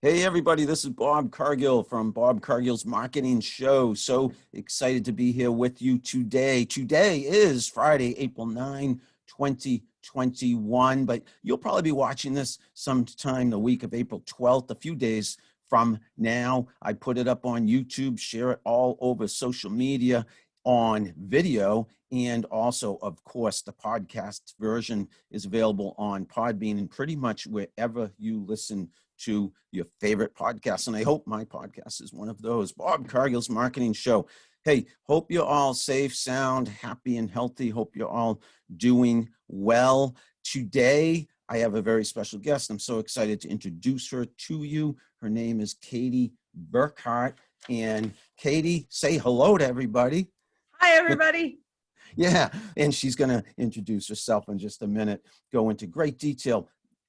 Hey everybody, this is Bob Cargill from Bob Cargill's Marketing Show. So excited to be here with you today. Today is Friday, April 9, 2021, but you'll probably be watching this sometime the week of April 12th, a few days from now. I put it up on YouTube, share it all over social media on video, and also, of course, the podcast version is available on Podbean and pretty much wherever you listen to your favorite podcasts. And I hope my podcast is one of those. Bob Cargill's Marketing Show. Hey, hope you're all safe, sound, happy, and healthy. Hope you're all doing well. Today, I have a very special guest. I'm so excited to introduce her to you. Her name is Katie Burkhart. And Katie, say hello to everybody. Hi, everybody. Yeah, and she's going to introduce herself in just a minute, go into great detail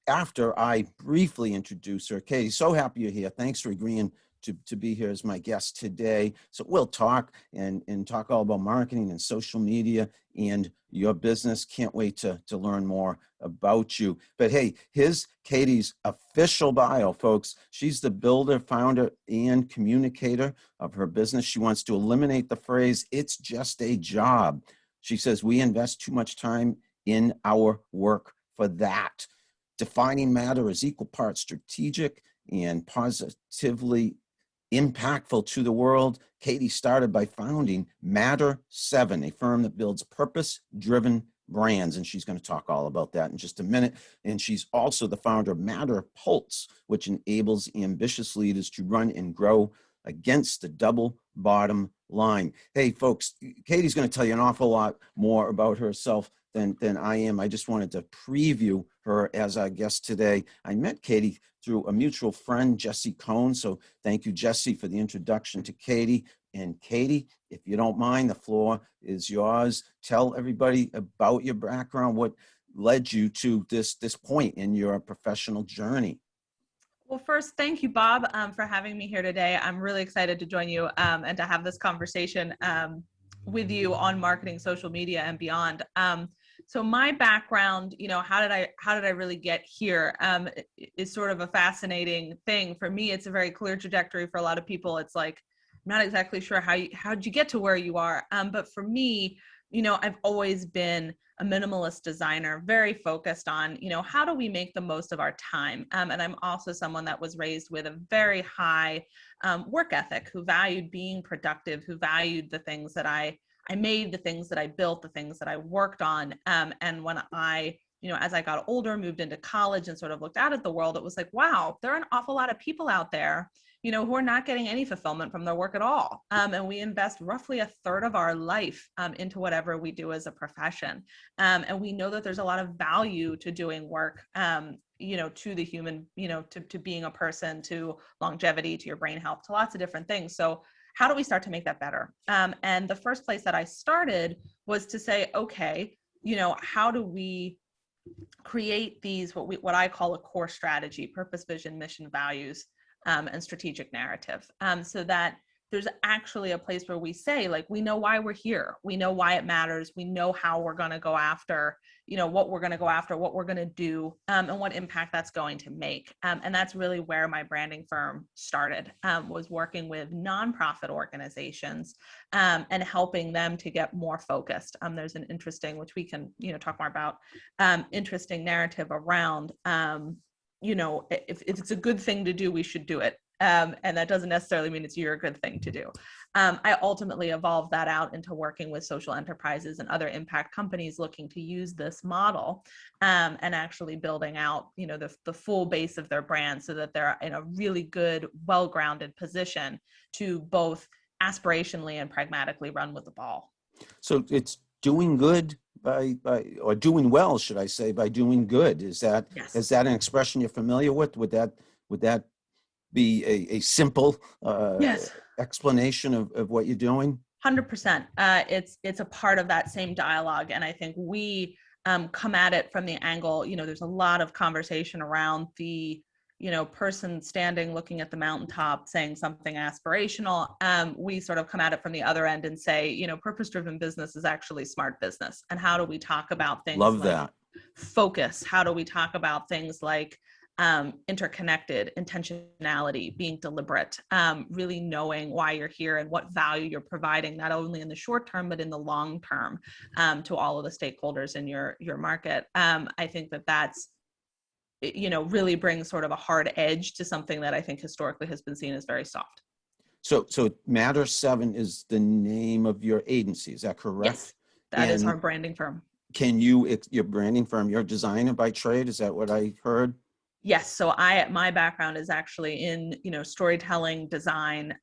after I briefly introduce her. Katie, so happy you're here. Thanks for agreeing to be here as my guest today. So we'll talk and talk all about marketing and social media and your business. Can't wait to learn more about you. But hey, here's Katie's official bio, folks. She's the builder, founder, and communicator of her business. She wants to eliminate the phrase, "It's just a job." She says, we invest too much time in our work for that. Defining matter as equal parts strategic and positively impactful to the world. Katie started by founding Matter7, a firm that builds purpose-driven brands, and she's going to talk all about that in just a minute. And she's also the founder of MatterPulse, which enables ambitious leaders to run and grow against the double bottom line. Hey, folks, Katie's going to tell you an awful lot more about herself than I am. I just wanted to preview her as our guest today. I met Katie through a mutual friend, Jesse Cohn. So thank you, Jesse, for the introduction to Katie. And Katie, if you don't mind, the floor is yours. Tell everybody about your background, what led you to this point in your professional journey. Well, first, thank you, Bob, for having me here today. I'm really excited to join you and to have this conversation with you on marketing, social media, and beyond. So my background, how did I really get here? Is sort of a fascinating thing for me. It's a very clear trajectory for a lot of people. It's like, I'm not exactly sure how'd you get to where you are. But for me, I've always been a minimalist designer, very focused on, how do we make the most of our time? And I'm also someone that was raised with a very high work ethic, who valued being productive, who valued the things that I made, the things that I built, the things that I worked on. And when I, as I got older, moved into college and sort of looked out at the world, it was like, wow, there are an awful lot of people out there, who are not getting any fulfillment from their work at all. And we invest roughly a third of our life into whatever we do as a profession. And we know that there's a lot of value to doing work, to the human, to being a person, to longevity, to your brain health, to lots of different things. So how do we start to make that better? And the first place that I started was to say, okay, how do we create these, what I call a core strategy, purpose, vision, mission, values, and strategic narrative, so that there's actually a place where we say, like, we know why we're here. We know why it matters. We know how we're going to go after, what we're going to go after, what we're going to do, and what impact that's going to make. And that's really where my branding firm started, was working with nonprofit organizations and helping them to get more focused. There's an interesting, which we can, talk more about, interesting narrative around, if it's a good thing to do, we should do it. And that doesn't necessarily mean it's your good thing to do. I ultimately evolved that out into working with social enterprises and other impact companies looking to use this model and actually building out, the full base of their brand so that they're in a really good, well-grounded position to both aspirationally and pragmatically run with the ball. So it's doing good or doing well, should I say, by doing good. Is that Yes. Is that an expression you're familiar with? Would that be a simple Yes. explanation of what you're doing? 100%. It's a part of that same dialogue. And I think we come at it from the angle, there's a lot of conversation around the, person standing, looking at the mountaintop, saying something aspirational. We sort of come at it from the other end and say, purpose-driven business is actually smart business. And how do we talk about things Love like that. focus? How do we talk about things like interconnected, intentionality, being deliberate, really knowing why you're here and what value you're providing, not only in the short term, but in the long term, to all of the stakeholders in your market. I think that's, really brings sort of a hard edge to something that I think historically has been seen as very soft. So Matter 7 is the name of your agency, is that correct? Yes, that is our branding firm. Can you, your branding firm, you're a designer by trade, is that what I heard? Yes. So my background is actually in, storytelling, design,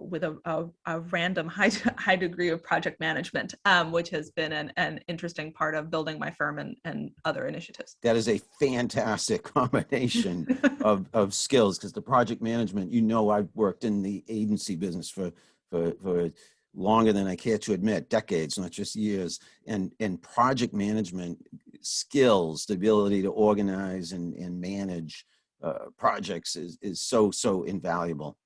with a random high degree of project management, which has been an interesting part of building my firm and other initiatives. That is a fantastic combination of skills, because the project management, I've worked in the agency business for longer than I care to admit, decades, not just years, and project management skills, the ability to organize and manage projects is so invaluable.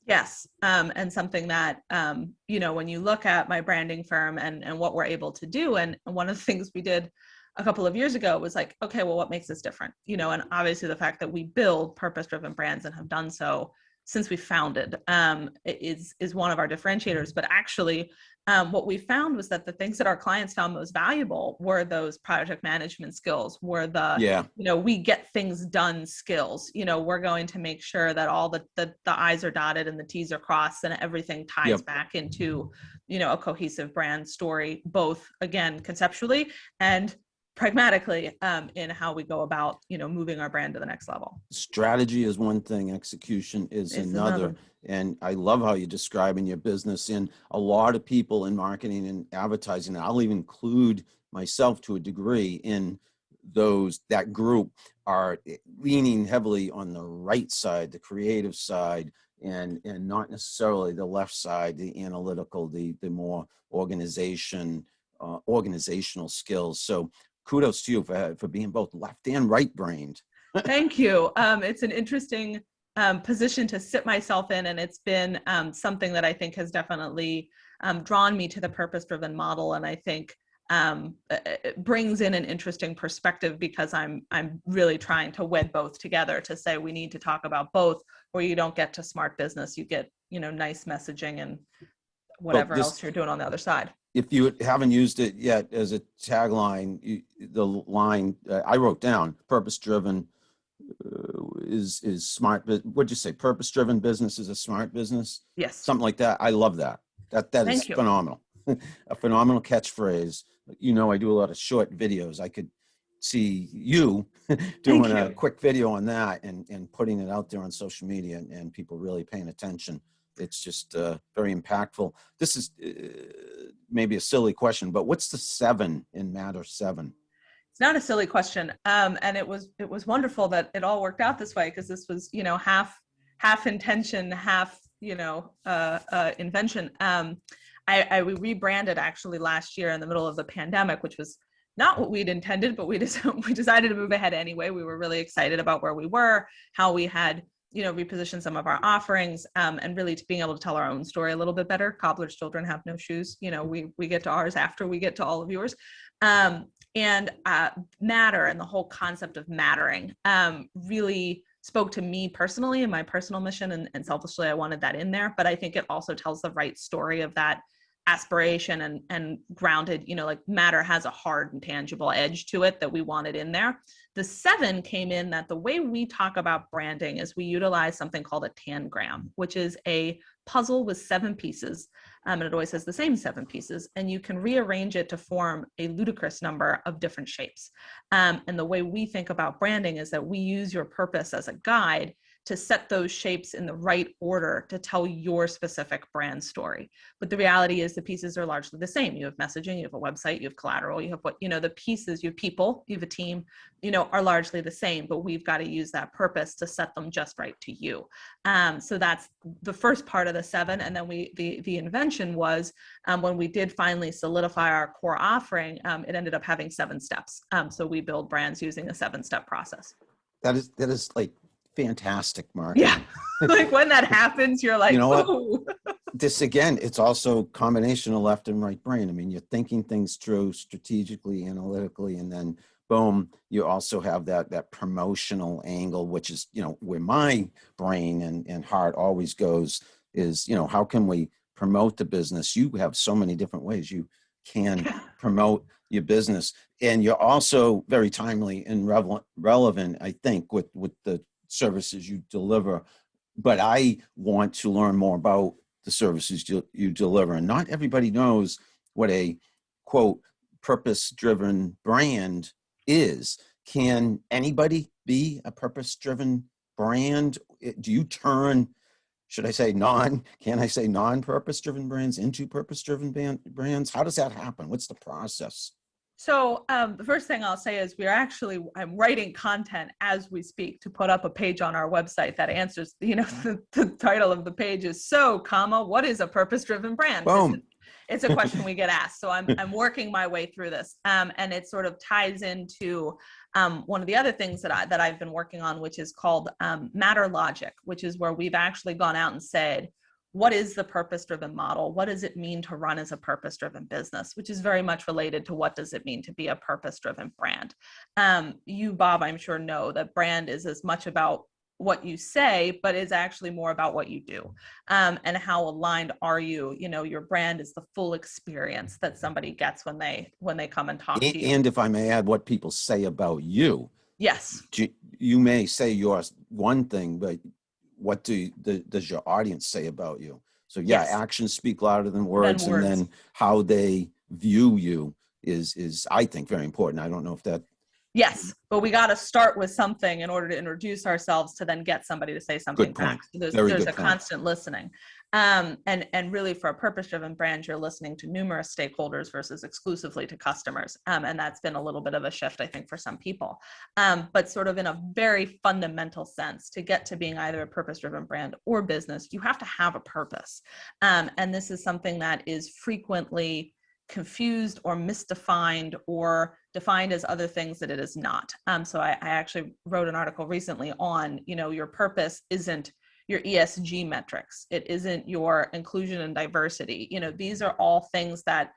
Yes. And something that, when you look at my branding firm and what we're able to do, and one of the things we did a couple of years ago was like, okay, well, what makes us different? And obviously the fact that we build purpose-driven brands and have done so since we founded, is one of our differentiators. But actually, what we found was that the things that our clients found most valuable were those project management skills, were the, we get things done skills. We're going to make sure that all the I's are dotted and the T's are crossed and everything ties back into, a cohesive brand story, both, again, conceptually and pragmatically, in how we go about, moving our brand to the next level. Strategy is one thing, execution is another. And I love how you're describing your business. And a lot of people in marketing and advertising, I'll even include myself to a degree in that group, are leaning heavily on the right side, the creative side, and not necessarily the left side, the analytical, the more organizational skills. So kudos to you for being both left and right brained. Thank you. It's an interesting position to sit myself in, and it's been something that I think has definitely drawn me to the purpose-driven model, and I think it brings in an interesting perspective, because I'm really trying to wed both together to say we need to talk about both, or you don't get to smart business, you get nice messaging and whatever else you're doing on the other side. If you haven't used it yet as a tagline, the line I wrote down, purpose-driven is smart. What'd you say? Purpose-driven business is a smart business? Yes. Something like that. I love that. That is phenomenal. A phenomenal catchphrase. I do a lot of short videos. I could see you doing a quick video on that and putting it out there on social media and people really paying attention. It's just very impactful. This is maybe a silly question, but what's the 7 in Matter 7? It's not a silly question. And it was wonderful that it all worked out this way, because this was, half intention, half, invention. We rebranded actually last year in the middle of the pandemic, which was not what we'd intended, but we decided to move ahead anyway. We were really excited about where we were, how we had reposition some of our offerings, and really to being able to tell our own story a little bit better. Cobbler's children have no shoes. We get to ours after we get to all of yours. And matter and the whole concept of mattering really spoke to me personally and my personal mission, and selfishly I wanted that in there. But I think it also tells the right story of that aspiration and grounded, like matter has a hard and tangible edge to it that we wanted in there. The 7 came in that the way we talk about branding is we utilize something called a tangram, which is a puzzle with 7 pieces. And it always has the same 7 pieces, and you can rearrange it to form a ludicrous number of different shapes. And the way we think about branding is that we use your purpose as a guide to set those shapes in the right order to tell your specific brand story. But the reality is the pieces are largely the same. You have messaging, you have a website, you have collateral, you have the pieces, you have people, you have a team, are largely the same, but we've got to use that purpose to set them just right to you. So that's the first part of the 7. And then the invention was when we did finally solidify our core offering, it ended up having 7 steps. So we build brands using a 7-step process. That is like fantastic, Mark. Yeah. Like when that happens, you're like, what? This again, it's also a combination of left and right brain. I mean, you're thinking things through strategically, analytically, and then boom, you also have that promotional angle, which is, where my brain and heart always goes is, how can we promote the business? You have so many different ways you can promote your business. And you're also very timely and relevant, I think, with the services you deliver. But I want to learn more about the services you deliver. And not everybody knows what a, quote, purpose-driven brand is. Can anybody be a purpose-driven brand? Do you turn, should I say can I say non-purpose-driven brands into purpose-driven brands? How does that happen? What's the process? So the first thing I'll say is I'm writing content as we speak to put up a page on our website that answers, the title of the page is what is a purpose-driven brand? Boom. It's a question we get asked. So I'm working my way through this. And it sort of ties into one of the other things that I've been working on, which is called MatterLogic, which is where we've actually gone out and said, what is the purpose-driven model? What does it mean to run as a purpose-driven business? Which is very much related to what does it mean to be a purpose-driven brand? You, Bob, I'm sure know that brand is as much about what you say, but is actually more about what you do. And how aligned are you? Your brand is the full experience that somebody gets when they come and talk to you. And if I may add, what people say about you. Yes. You may say you're one thing, but what does your audience say about you? So yes. Actions speak louder than words. And then how they view you is I think very important. I don't know if that. Yes, but we got to start with something in order to introduce ourselves to then get somebody to say something back. So there's a constant listening. And really for a purpose-driven brand, you're listening to numerous stakeholders versus exclusively to customers. And that's been a little bit of a shift, I think, for some people. But sort of in a very fundamental sense, to get to being either a purpose-driven brand or business, you have to have a purpose. And this is something that is frequently confused or misdefined or defined as other things that it is not. So I actually wrote an article recently on, your purpose isn't your ESG metrics. It isn't your inclusion and diversity. These are all things that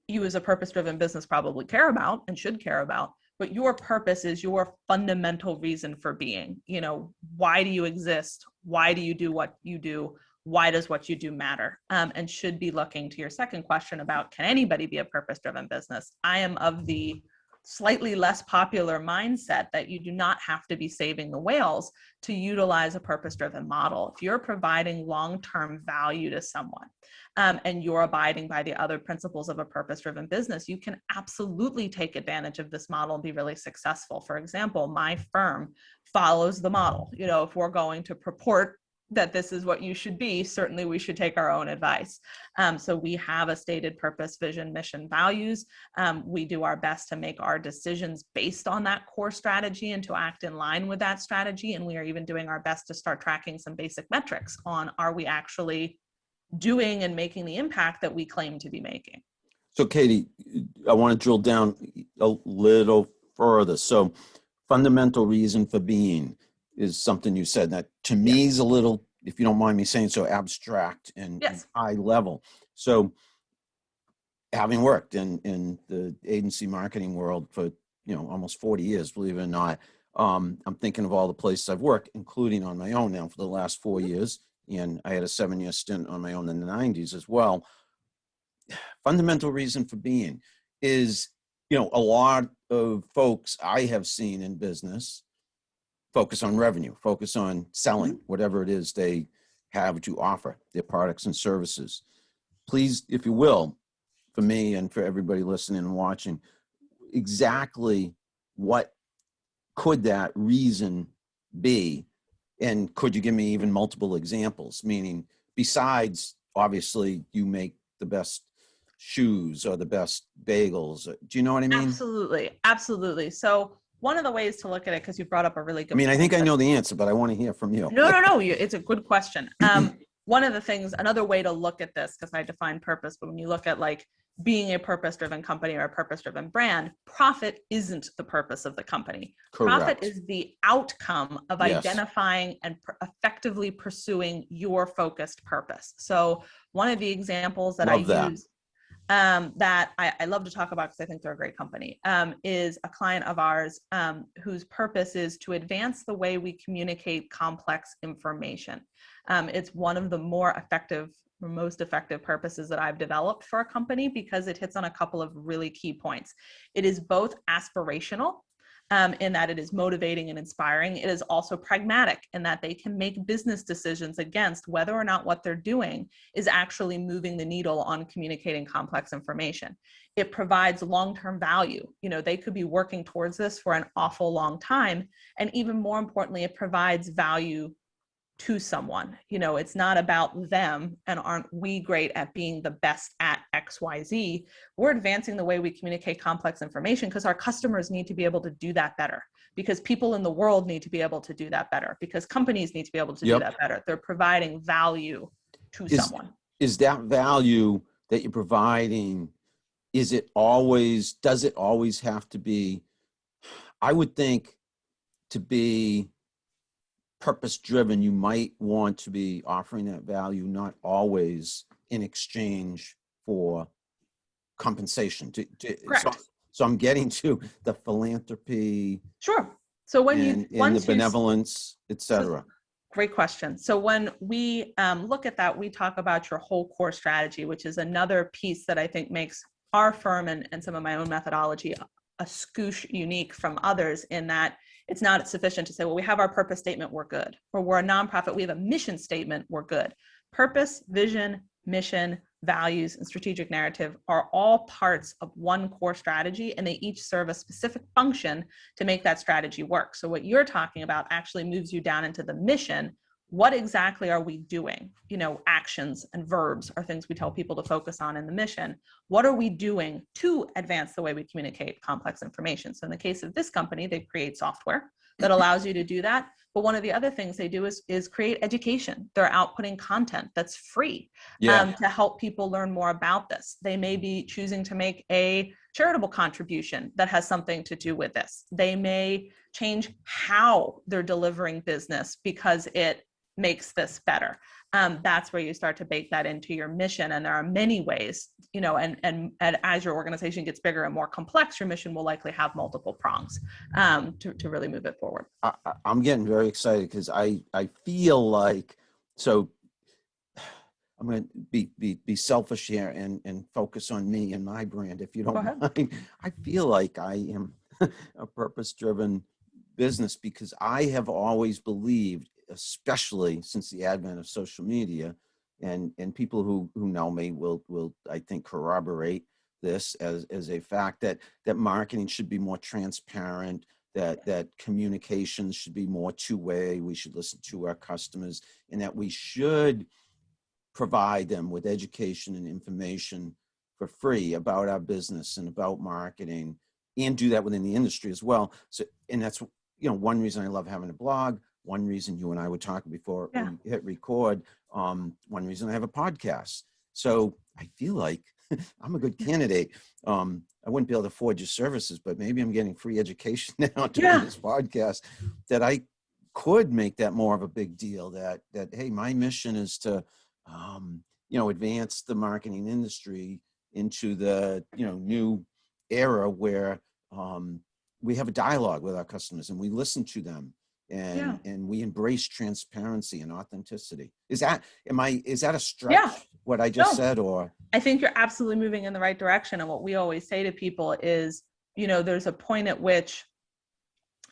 you as a purpose-driven business probably care about and should care about, but your purpose is your fundamental reason for being. Why do you exist? Why do you do what you do? Why does what you do matter? And should be looking to your second question about, can anybody be a purpose-driven business? I am of the slightly less popular mindset that you do not have to be saving the whales to utilize a purpose-driven model. If you're providing long-term value to someone and you're abiding by the other principles of a purpose-driven business, you can absolutely take advantage of this model and be really successful. For example, my firm follows the model. If we're going to purport that this is what you should be, certainly we should take our own advice. So we have a stated purpose, vision, mission, values. We do our best to make our decisions based on that core strategy and to act in line with that strategy. And we are even doing our best to start tracking some basic metrics on, are we actually doing and making the impact that we claim to be making? So Katie, I want to drill down a little further. So fundamental reason for being is something you said that to me is a little, if you don't mind me saying so, abstract and high level. So having worked in the agency marketing world for almost 40 years, believe it or not, I'm thinking of all the places I've worked, including on my own now for the last 4 years. And I had a 7-year stint on my own in the 90s as well. Fundamental reason for being is, a lot of folks I have seen in business focus on revenue, focus on selling, whatever it is they have to offer, their products and services. Please, if you will, for me and for everybody listening and watching, exactly what could that reason be? And could you give me even multiple examples? Meaning, besides, obviously, you make the best shoes or the best bagels. Do you know what I mean? Absolutely. So one of the ways to look at it, because you brought up a really good I think I know the answer, but I want to hear from you. No. It's a good question. One of the things, another way to look at this, because I define purpose, but when you look at like being a purpose-driven company or a purpose-driven brand, profit isn't the purpose of the company. Correct. Profit is the outcome of identifying and effectively pursuing your focused purpose. So one of the examples that I use that I love to talk about because I think they're a great company, is a client of ours whose purpose is to advance the way we communicate complex information. It's one of the more effective, or most effective purposes that I've developed for a company because it hits on a couple of really key points. It is both aspirational, in that it is motivating and inspiring. It is also pragmatic in that they can make business decisions against whether or not what they're doing is actually moving the needle on communicating complex information. It provides long-term value. They could be working towards this for an awful long time. And even more importantly, it provides value to someone. It's not about them and aren't we great at being the best at XYZ. We're advancing the way we communicate complex information because our customers need to be able to do that better, because people in the world need to be able to do that better, because companies need to be able to do that better. They're providing value to someone. Is that value that you're providing, does it always have to be, I would think, to be purpose-driven, you might want to be offering that value, not always in exchange for compensation. Correct. So I'm getting to the philanthropy. Sure. So and the benevolence, etc. Great question. So when we look at that, we talk about your whole core strategy, which is another piece that I think makes our firm and some of my own methodology a scoosh unique from others, in that it's not sufficient to say, well, we have our purpose statement, we're good. Or we're a nonprofit, we have a mission statement, we're good. Purpose, vision, mission, values, and strategic narrative are all parts of one core strategy, and they each serve a specific function to make that strategy work. So what you're talking about actually moves you down into the mission. What exactly are we doing? Actions and verbs are things we tell people to focus on in the mission. What are we doing to advance the way we communicate complex information? So in the case of this company, they create software that allows you to do that. But one of the other things they do is create education. They're outputting content that's free to help people learn more about this. They may be choosing to make a charitable contribution that has something to do with this. They may change how they're delivering business because it makes this better. That's where you start to bake that into your mission. And there are many ways, and as your organization gets bigger and more complex, your mission will likely have multiple prongs to really move it forward. I'm getting very excited because I feel like, so I'm going to be selfish here and focus on me and my brand, if you don't mind. I feel like I am a purpose-driven business because I have always believed, especially since the advent of social media, and people who know me will I think corroborate this as a fact, that marketing should be more transparent, that communications should be more two-way, we should listen to our customers, and that we should provide them with education and information for free about our business and about marketing, and do that within the industry as well. So, and that's one reason I love having a blog. One reason you and I were talking before we hit record. One reason I have a podcast. So I feel like I'm a good candidate. I wouldn't be able to afford your services, but maybe I'm getting free education now doing this podcast, that I could make that more of a big deal, that hey, my mission is to advance the marketing industry into the new era where we have a dialogue with our customers and we listen to them. And we embrace transparency and authenticity. Is that a stretch, what I just said, or? I think you're absolutely moving in the right direction. And what we always say to people is, there's a point at which,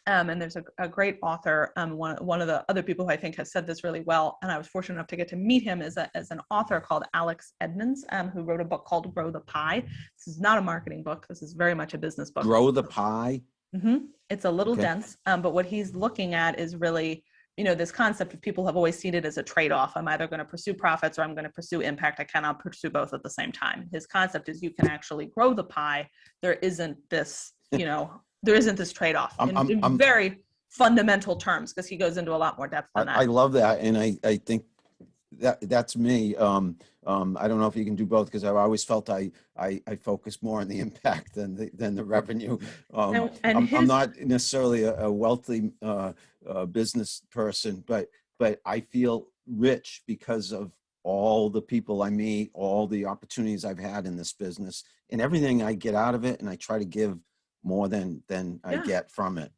and there's a great author, one of the other people who I think has said this really well, and I was fortunate enough to get to meet him as an author called Alex Edmonds, who wrote a book called Grow the Pie. This is not a marketing book. This is very much a business book. Grow the Pie? Mm-hmm. It's a little dense, but what he's looking at is really, this concept of people have always seen it as a trade-off. I'm either going to pursue profits or I'm going to pursue impact. I cannot pursue both at the same time. His concept is you can actually grow the pie. There isn't this, there isn't this trade-off in very fundamental terms, because he goes into a lot more depth than that. I love that. And I think that's me. I don't know if you can do both, because I've always felt I focus more on the impact than the revenue. I'm not necessarily a wealthy business person, but I feel rich because of all the people I meet, all the opportunities I've had in this business, and everything I get out of it, and I try to give more than I get from it.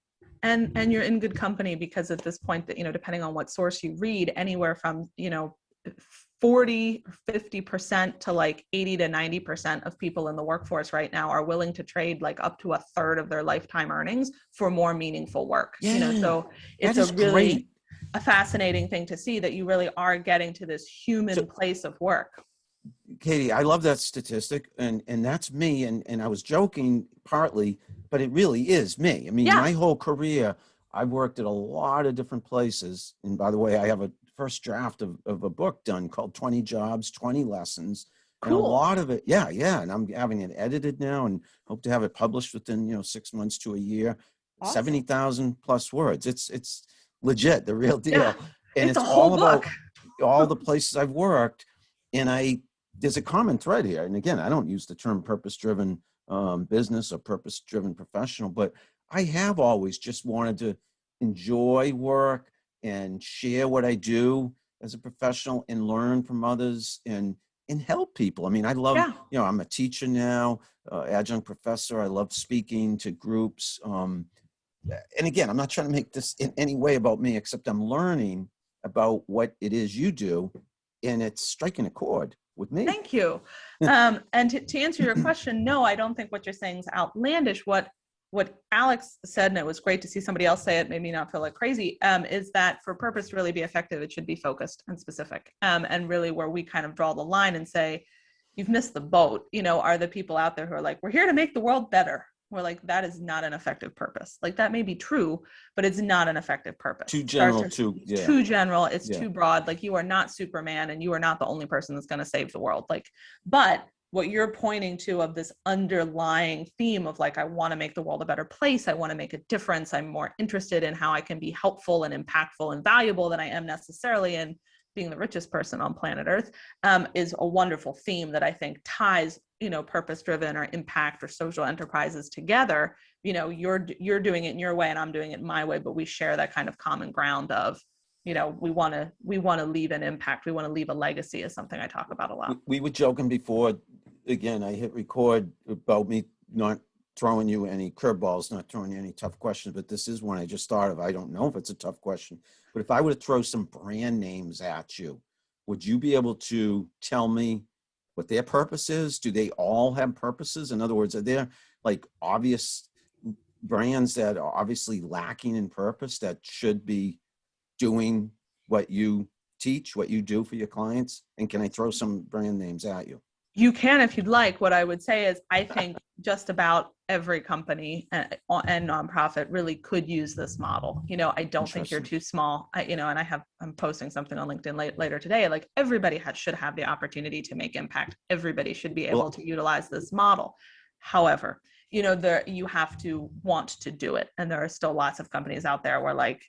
And you're in good company, because at this point, that, depending on what source you read, anywhere from 40 or 50% to like 80 to 90% of people in the workforce right now are willing to trade like up to a third of their lifetime earnings for more meaningful work. So it's a really great. A fascinating thing to see, that you really are getting to this human place of work. Katie, I love that statistic, and that's me. And I was joking partly, but it really is me. I mean, my whole career, I've worked at a lot of different places. And by the way, I have a first draft of a book done called 20 Jobs, 20 Lessons. Cool. And a lot of it, yeah. And I'm having it edited now and hope to have it published within, 6 months to a year. Awesome. 70,000 plus words. It's legit, the real deal. Yeah. And it's all book. about all the places I've worked. And there's a common thread here. And again, I don't use the term purpose-driven business or purpose-driven professional, but I have always just wanted to enjoy work and share what I do as a professional and learn from others and help people. I mean, I love, I'm a teacher now, adjunct professor. I love speaking to groups. And again, I'm not trying to make this in any way about me, except I'm learning about what it is you do, and it's striking a chord with me. Thank you. And to answer your question, no, I don't think what you're saying is outlandish. What Alex said, and it was great to see somebody else say it, made me not feel like crazy, is that for purpose to really be effective, it should be focused and specific. And really where we kind of draw the line and say, you've missed the boat, are the people out there who are like, we're here to make the world better. We're like, that is not an effective purpose. Like, that may be true, but it's not an effective purpose. Too general, too general. It's too broad. Like, you are not Superman, and you are not the only person that's going to save the world. Like, but what you're pointing to of this underlying theme of like, I want to make the world a better place. I want to make a difference. I'm more interested in how I can be helpful and impactful and valuable than I am necessarily in being the richest person on planet Earth, is a wonderful theme that I think ties, purpose-driven or impact or social enterprises together. You're doing it in your way and I'm doing it in my way, but we share that kind of common ground of, we want to leave an impact. We want to leave a legacy, is something I talk about a lot. We were joking before, again, I hit record about me not throwing you any curveballs, not throwing you any tough questions, but this is one I just thought of. I don't know if it's a tough question, but if I were to throw some brand names at you, would you be able to tell me what their purpose is? Do they all have purposes? In other words, are there like obvious brands that are obviously lacking in purpose that should be doing what you teach, what you do for your clients? And can I throw some brand names at you? You can, if you'd like. What I would say is, I think just about every company and nonprofit really could use this model. I don't think you're too small. I'm posting something on LinkedIn later today. Like, everybody should have the opportunity to make impact. Everybody should be able to utilize this model. However, you have to want to do it. And there are still lots of companies out there where like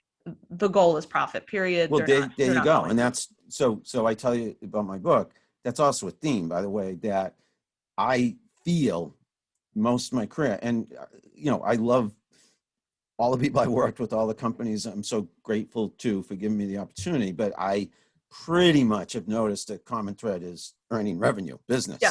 the goal is profit, period. Well, there you go. And that's, so I tell you about my book. That's also a theme, by the way, that I feel most of my career. And, I love all the people I worked with, all the companies. I'm so grateful to for giving me the opportunity, but I pretty much have noticed a common thread is earning revenue, business,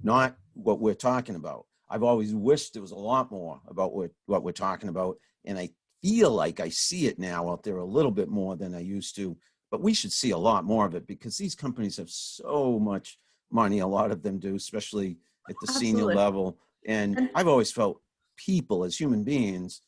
not what we're talking about. I've always wished there was a lot more about what we're talking about. And I feel like I see it now out there a little bit more than I used to. But we should see a lot more of it, because these companies have so much money. A lot of them do, especially at the senior level. And I've always felt people as human beings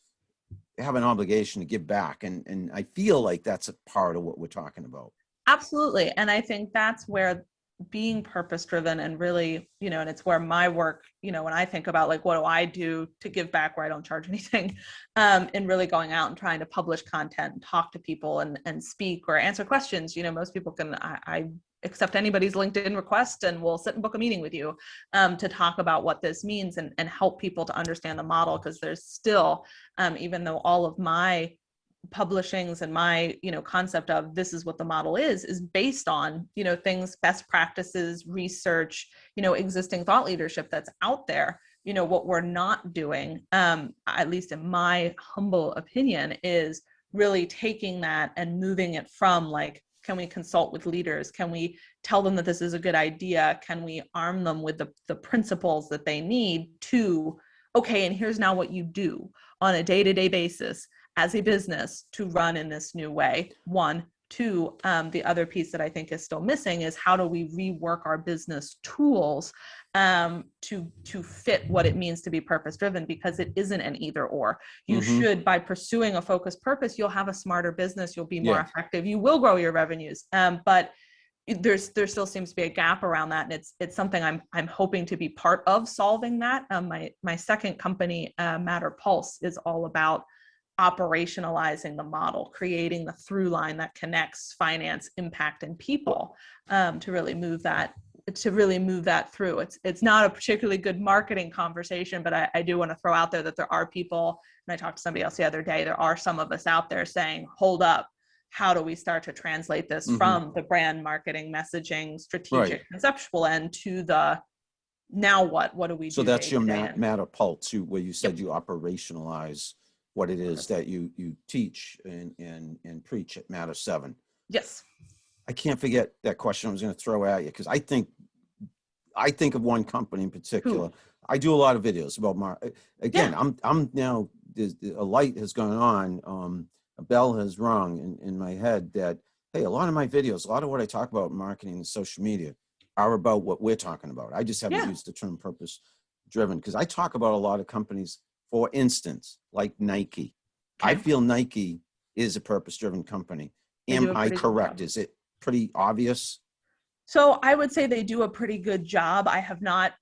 have an obligation to give back. And I feel like that's a part of what we're talking about. Absolutely. And I think that's where being purpose-driven and really, and it's where my work, when I think about like, what do I do to give back where I don't charge anything, and really going out and trying to publish content and talk to people and speak or answer questions. Most people I accept anybody's LinkedIn request and we'll sit and book a meeting with you to talk about what this means and help people to understand the model. Because there's still, even though all of my publishings and my concept of this is what the model is based on things, best practices, research, existing thought leadership that's out there. What we're not doing, at least in my humble opinion, is really taking that and moving it from like Can we consult with leaders? Can we tell them that this is a good idea? Can we arm them with the principles that they need to, okay, and here's now what you do on a day-to-day basis as a business to run in this new way? One. Two, the other piece that I think is still missing is how do we rework our business tools to fit what it means to be purpose driven, because it isn't an either or. You should, by pursuing a focused purpose, you'll have a smarter business, you'll be more effective, you will grow your revenues. But there still seems to be a gap around that, and it's something I'm hoping to be part of solving that. My second company, MatterPulse, is all about operationalizing the model, creating the through line that connects finance, impact, and people, to really move that through. It's not a particularly good marketing conversation, but I do want to throw out there that there are people, and I talked to somebody else the other day, there are some of us out there saying, hold up, how do we start to translate this from the brand marketing, messaging, strategic, conceptual end to the now what do we do? So that's your MatterPulse, where you said you operationalize what it is that you teach and preach at Matter 7. Yes. I can't forget that question I was going to throw at you, because I think of one company in particular. I do a lot of videos about again, I'm now, a light has gone on, a bell has rung in my head that, hey, a lot of my videos, a lot of what I talk about in marketing and social media are about what we're talking about. I just haven't used the term purpose driven, because I talk about a lot of companies. For instance, like Nike. I feel Nike is a purpose-driven company. Am I correct? Is it pretty obvious? So I would say they do a pretty good job. I have not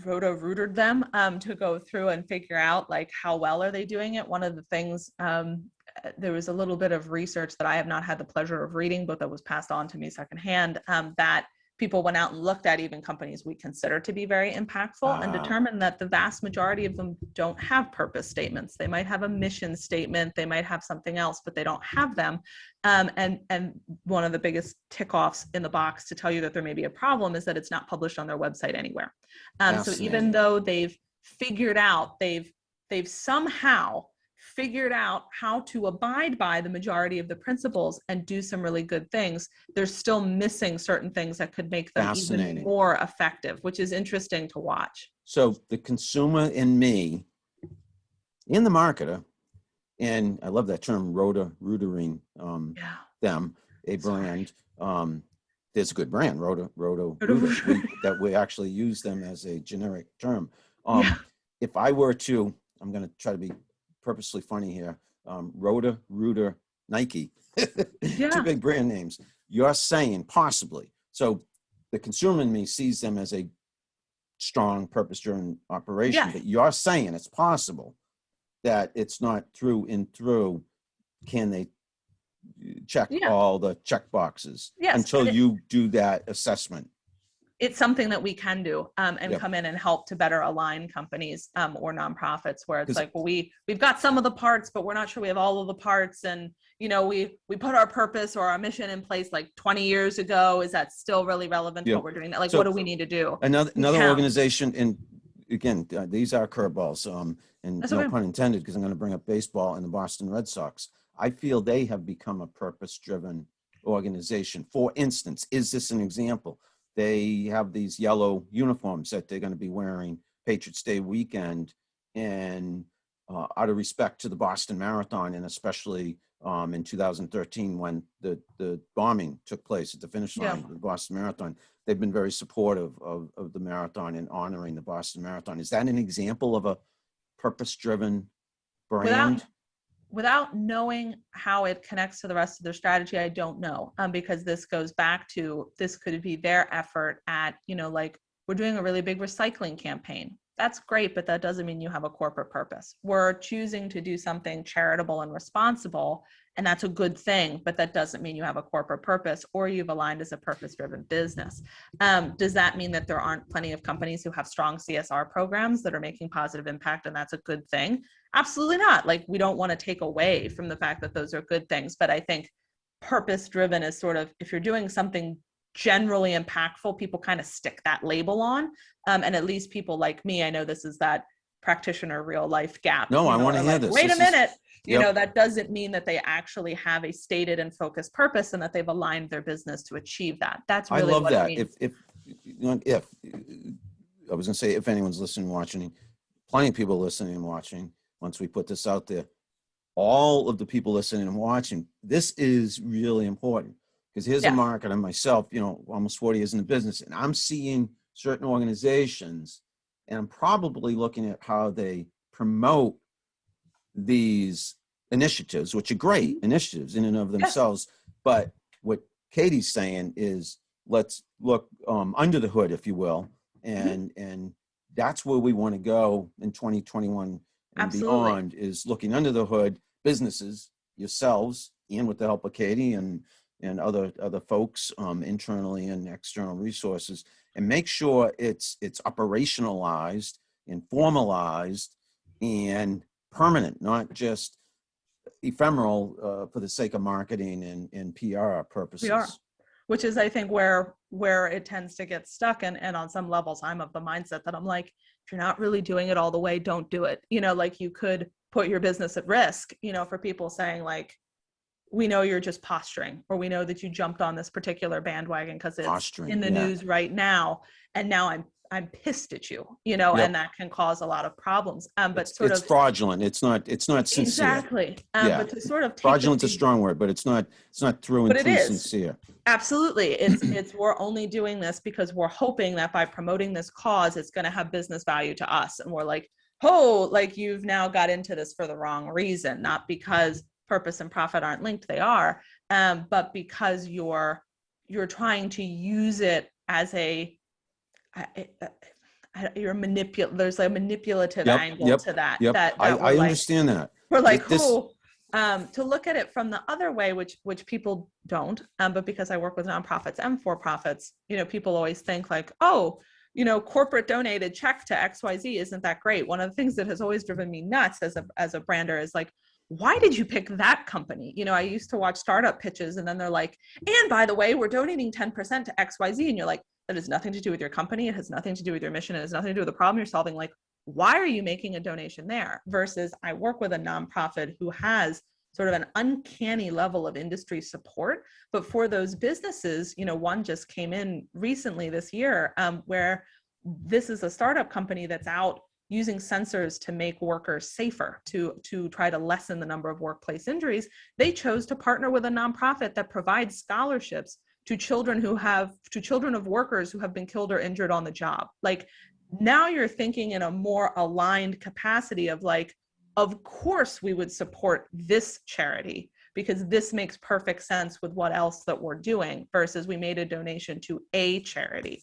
roto-rooted them to go through and figure out like how well are they doing it. One of the things, there was a little bit of research that I have not had the pleasure of reading, but that was passed on to me secondhand, that people went out and looked at even companies we consider to be very impactful and determined that the vast majority of them don't have purpose statements. They might have a mission statement, they might have something else, but they don't have them. And one of the biggest tick-offs in the box to tell you that there may be a problem is that it's not published on their website anywhere. So even though they've figured out, they've somehow figured out how to abide by the majority of the principles and do some really good things, they're still missing certain things that could make them even more effective, which is interesting to watch. So the consumer in me, in the marketer, and I love that term, roto-rooting them, a brand. There's a good brand, that we actually use them as a generic term. If I were to, I'm going to try to be purposely funny here, Rooter, Nike, two big brand names. You're saying possibly, so the consumer in me sees them as a strong purpose-driven operation, but you're saying it's possible that it's not through and through. Can they check all the check boxes until you do that assessment? It's something that we can do and come in and help to better align companies or nonprofits where it's like, well, we've got some of the parts, but we're not sure we have all of the parts. And, you know, we put our purpose or our mission in place like 20 years ago. Is that still really relevant to what we're doing? Like, so what do we need to do? Another organization, and again, these are curveballs, and no pun intended, because I'm going to bring up baseball and the Boston Red Sox. I feel they have become a purpose-driven organization. For instance, is this an example? They have these yellow uniforms that they're going to be wearing Patriots Day weekend, and out of respect to the Boston Marathon, and especially in 2013 when the bombing took place at the finish line of the Boston Marathon, they've been very supportive of the marathon and honoring the Boston Marathon. Is that an example of a purpose-driven brand? Without knowing how it connects to the rest of their strategy, I don't know, because this goes back to, this could be their effort at, you know, like we're doing a really big recycling campaign. That's great, but that doesn't mean you have a corporate purpose. We're choosing to do something charitable and responsible, and that's a good thing, but that doesn't mean you have a corporate purpose or you've aligned as a purpose-driven business. Does that mean that there aren't plenty of companies who have strong CSR programs that are making positive impact and that's a good thing? Absolutely not. Like, we don't want to take away from the fact that those are good things, but I think purpose-driven is sort of, if you're doing something generally impactful, people kind of stick that label on. And at least people like me, I know this is that practitioner real life gap. No, I want to or hear like, this. wait a minute, Yep. that doesn't mean that they actually have a stated and focused purpose and that they've aligned their business to achieve that. That's I really love what that. it means. If I was going to say, if anyone's listening, watching, plenty of people listening and watching, once we put this out there, all of the people listening and watching, this is really important, because here's a marketer myself, almost 40 years in the business, and I'm seeing certain organizations, and I'm probably looking at how they promote these initiatives, which are great initiatives in and of themselves. But what Katie's saying is, let's look under the hood, if you will, and that's where we want to go in 2021 and beyond, is looking under the hood, businesses, yourselves, and with the help of Katie and other folks internally and external resources, and make sure it's operationalized and formalized and permanent, not just ephemeral for the sake of marketing and PR purposes. Which is, I think, where it tends to get stuck. And on some levels, I'm of the mindset that I'm like, if you're not really doing it all the way, don't do it. Like you could put your business at risk, for people saying like, we know you're just posturing, or we know that you jumped on this particular bandwagon because it's posturing in the news right now. And now I'm pissed at you, and that can cause a lot of problems. But it's fraudulent. It's not sincere. Exactly. But to sort of take fraudulent's a strong word, but it's not through and through sincere. Absolutely. It's we're only doing this because we're hoping that by promoting this cause, it's going to have business value to us. And we're like, oh, like you've now got into this for the wrong reason, not because purpose and profit aren't linked. They are, but because you're trying to use it as there's a manipulative angle to that. That I understand that. We're like, to look at it from the other way, which people don't, but because I work with nonprofits and for-profits, people always think like, oh, corporate donated check to XYZ, isn't that great? One of the things that has always driven me nuts as a brander is like, why did you pick that company? I used to watch startup pitches, and then they're like, and by the way, we're donating 10% to XYZ. And you're like, that has nothing to do with your company. It has nothing to do with your mission. It has nothing to do with the problem you're solving. Like, why are you making a donation there? Versus I work with a nonprofit who has sort of an uncanny level of industry support. But for those businesses, one just came in recently this year, where this is a startup company that's out using sensors to make workers safer, to try to lessen the number of workplace injuries. They chose to partner with a nonprofit that provides scholarships to children of workers who have been killed or injured on the job. Like, now you're thinking in a more aligned capacity of like, of course we would support this charity because this makes perfect sense with what else that we're doing, versus we made a donation to a charity,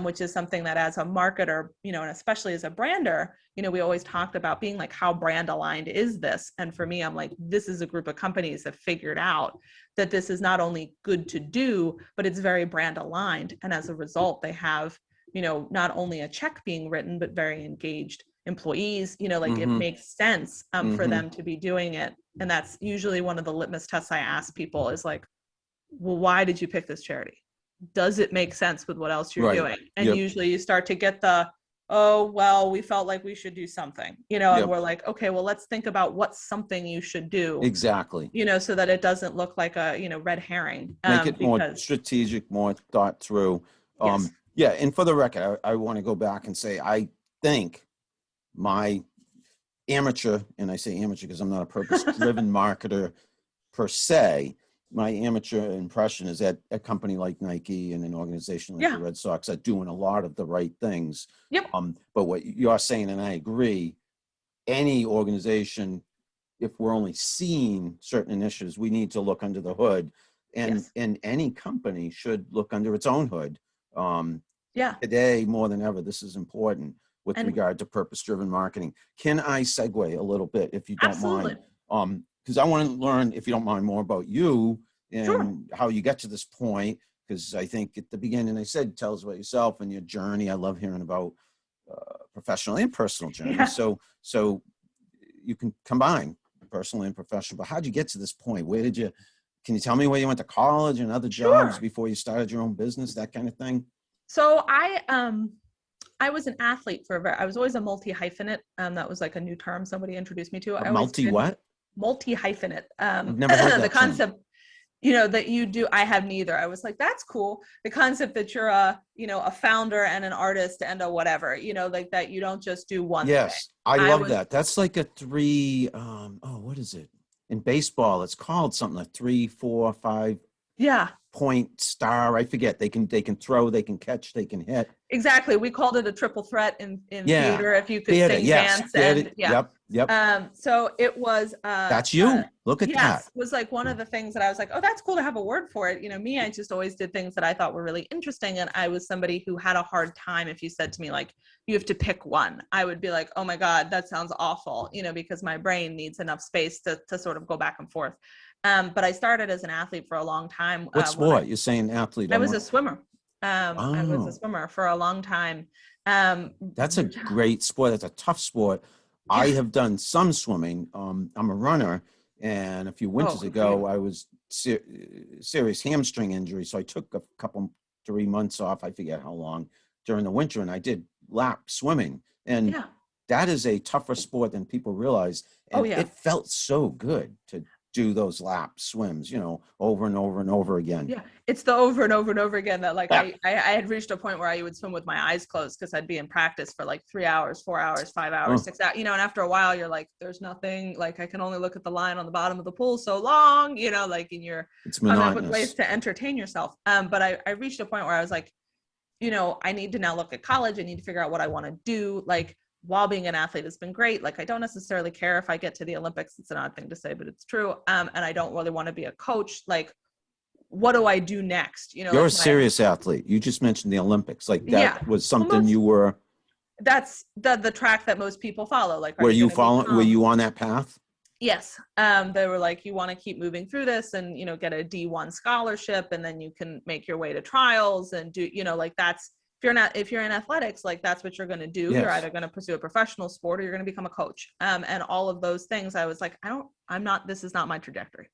which is something that as a marketer, and especially as a brander, we always talked about being like, how brand aligned is this? And for me, I'm like, this is a group of companies that figured out that this is not only good to do, but it's very brand aligned. And as a result, they have, not only a check being written, but very engaged employees, it makes sense for them to be doing it. And that's usually one of the litmus tests I ask people is like, well, why did you pick this charity? Does it make sense with what else you're doing? And usually you start to get the, oh, well, we felt like we should do something, and we're like, okay, well, let's think about what's something you should do. Exactly. So that it doesn't look like a, red herring. Make it more strategic, more thought through. Yeah. And for the record, I want to go back and say, I think my amateur, and I say amateur because I'm not a purpose-driven marketer per se, my amateur impression is that a company like Nike and an organization like the Red Sox are doing a lot of the right things. But what you're saying, and I agree, any organization, if we're only seeing certain initiatives, we need to look under the hood, and any company should look under its own hood. Today, more than ever, this is important with regard to purpose-driven marketing. Can I segue a little bit, if you don't mind? Because I want to learn, if you don't mind, more about you and how you get to this point. Because I think at the beginning I said, tell us about yourself and your journey. I love hearing about professional and personal journey. So you can combine personal and professional. But how'd you get to this point? Can you tell me where you went to college and other jobs before you started your own business, that kind of thing? So I was an athlete I was always a multi-hyphenate. That was like a new term somebody introduced me to. A I always multi did what? multi-hyphenate. I've never heard The that term. concept, that you do, I have neither. I was like, that's cool. The concept that you're a founder and an artist and a whatever, like that you don't just do one thing. Yes, I I love was, that. That's like a three, what is it? In baseball, it's called something like 3, 4, 5 yeah, point star. I forget. They can throw, they can catch, they can hit. exactly. We called it a triple threat in Yeah. theater, if you could Theater, sing, yes. dance, Theater. and yeah. Yep. Yep. So it was, That's you. Look at that. yes, was like one of the things that I was like, oh, that's cool to have a word for it. Me, I just always did things that I thought were really interesting. And I was somebody who had a hard time if you said to me, like, you have to pick one. I would be like, oh my God, that sounds awful, because my brain needs enough space to sort of go back and forth. But I started as an athlete for a long time. What sport? You're saying athlete. I was a swimmer. I was a Oh, swimmer for a long time. that's a great sport. That's a tough sport. Yeah. I have done some swimming. I'm a runner, and a few winters ago, I was serious hamstring injury, so I took a couple 3 months off. I forget how long during the winter, and I did lap swimming, and Yeah. that is a tougher sport than people realize. And it felt so good to do those lap swims, over and over and over again. Yeah, it's the over and over and over again that like Yeah. I had reached a point where I would swim with my eyes closed because I'd be in practice for like 3 hours, 4 hours, 5 hours, 6 hours, and after a while you're like, there's nothing, like I can only look at the line on the bottom of the pool so long, like in your It's coming up with monotonous. ways to entertain yourself. But I reached a point where I was like, I need to now look at college. I need to figure out what I want to do. Like while being an athlete has been great. Like I don't necessarily care if I get to the Olympics. It's an odd thing to say, but it's true. And I don't really want to be a coach. Like, what do I do next? You're like a serious athlete. You just mentioned the Olympics. Like that was something you were. That's the track that most people follow. Like, were you following? Were you on that path? Yes. They were like, you want to keep moving through this and, get a D1 scholarship, and then you can make your way to trials and do, like that's, if you're in athletics, like that's what you're going to do. Yes. You're either going to pursue a professional sport or you're going to become a coach. And all of those things, I was like, this is not my trajectory.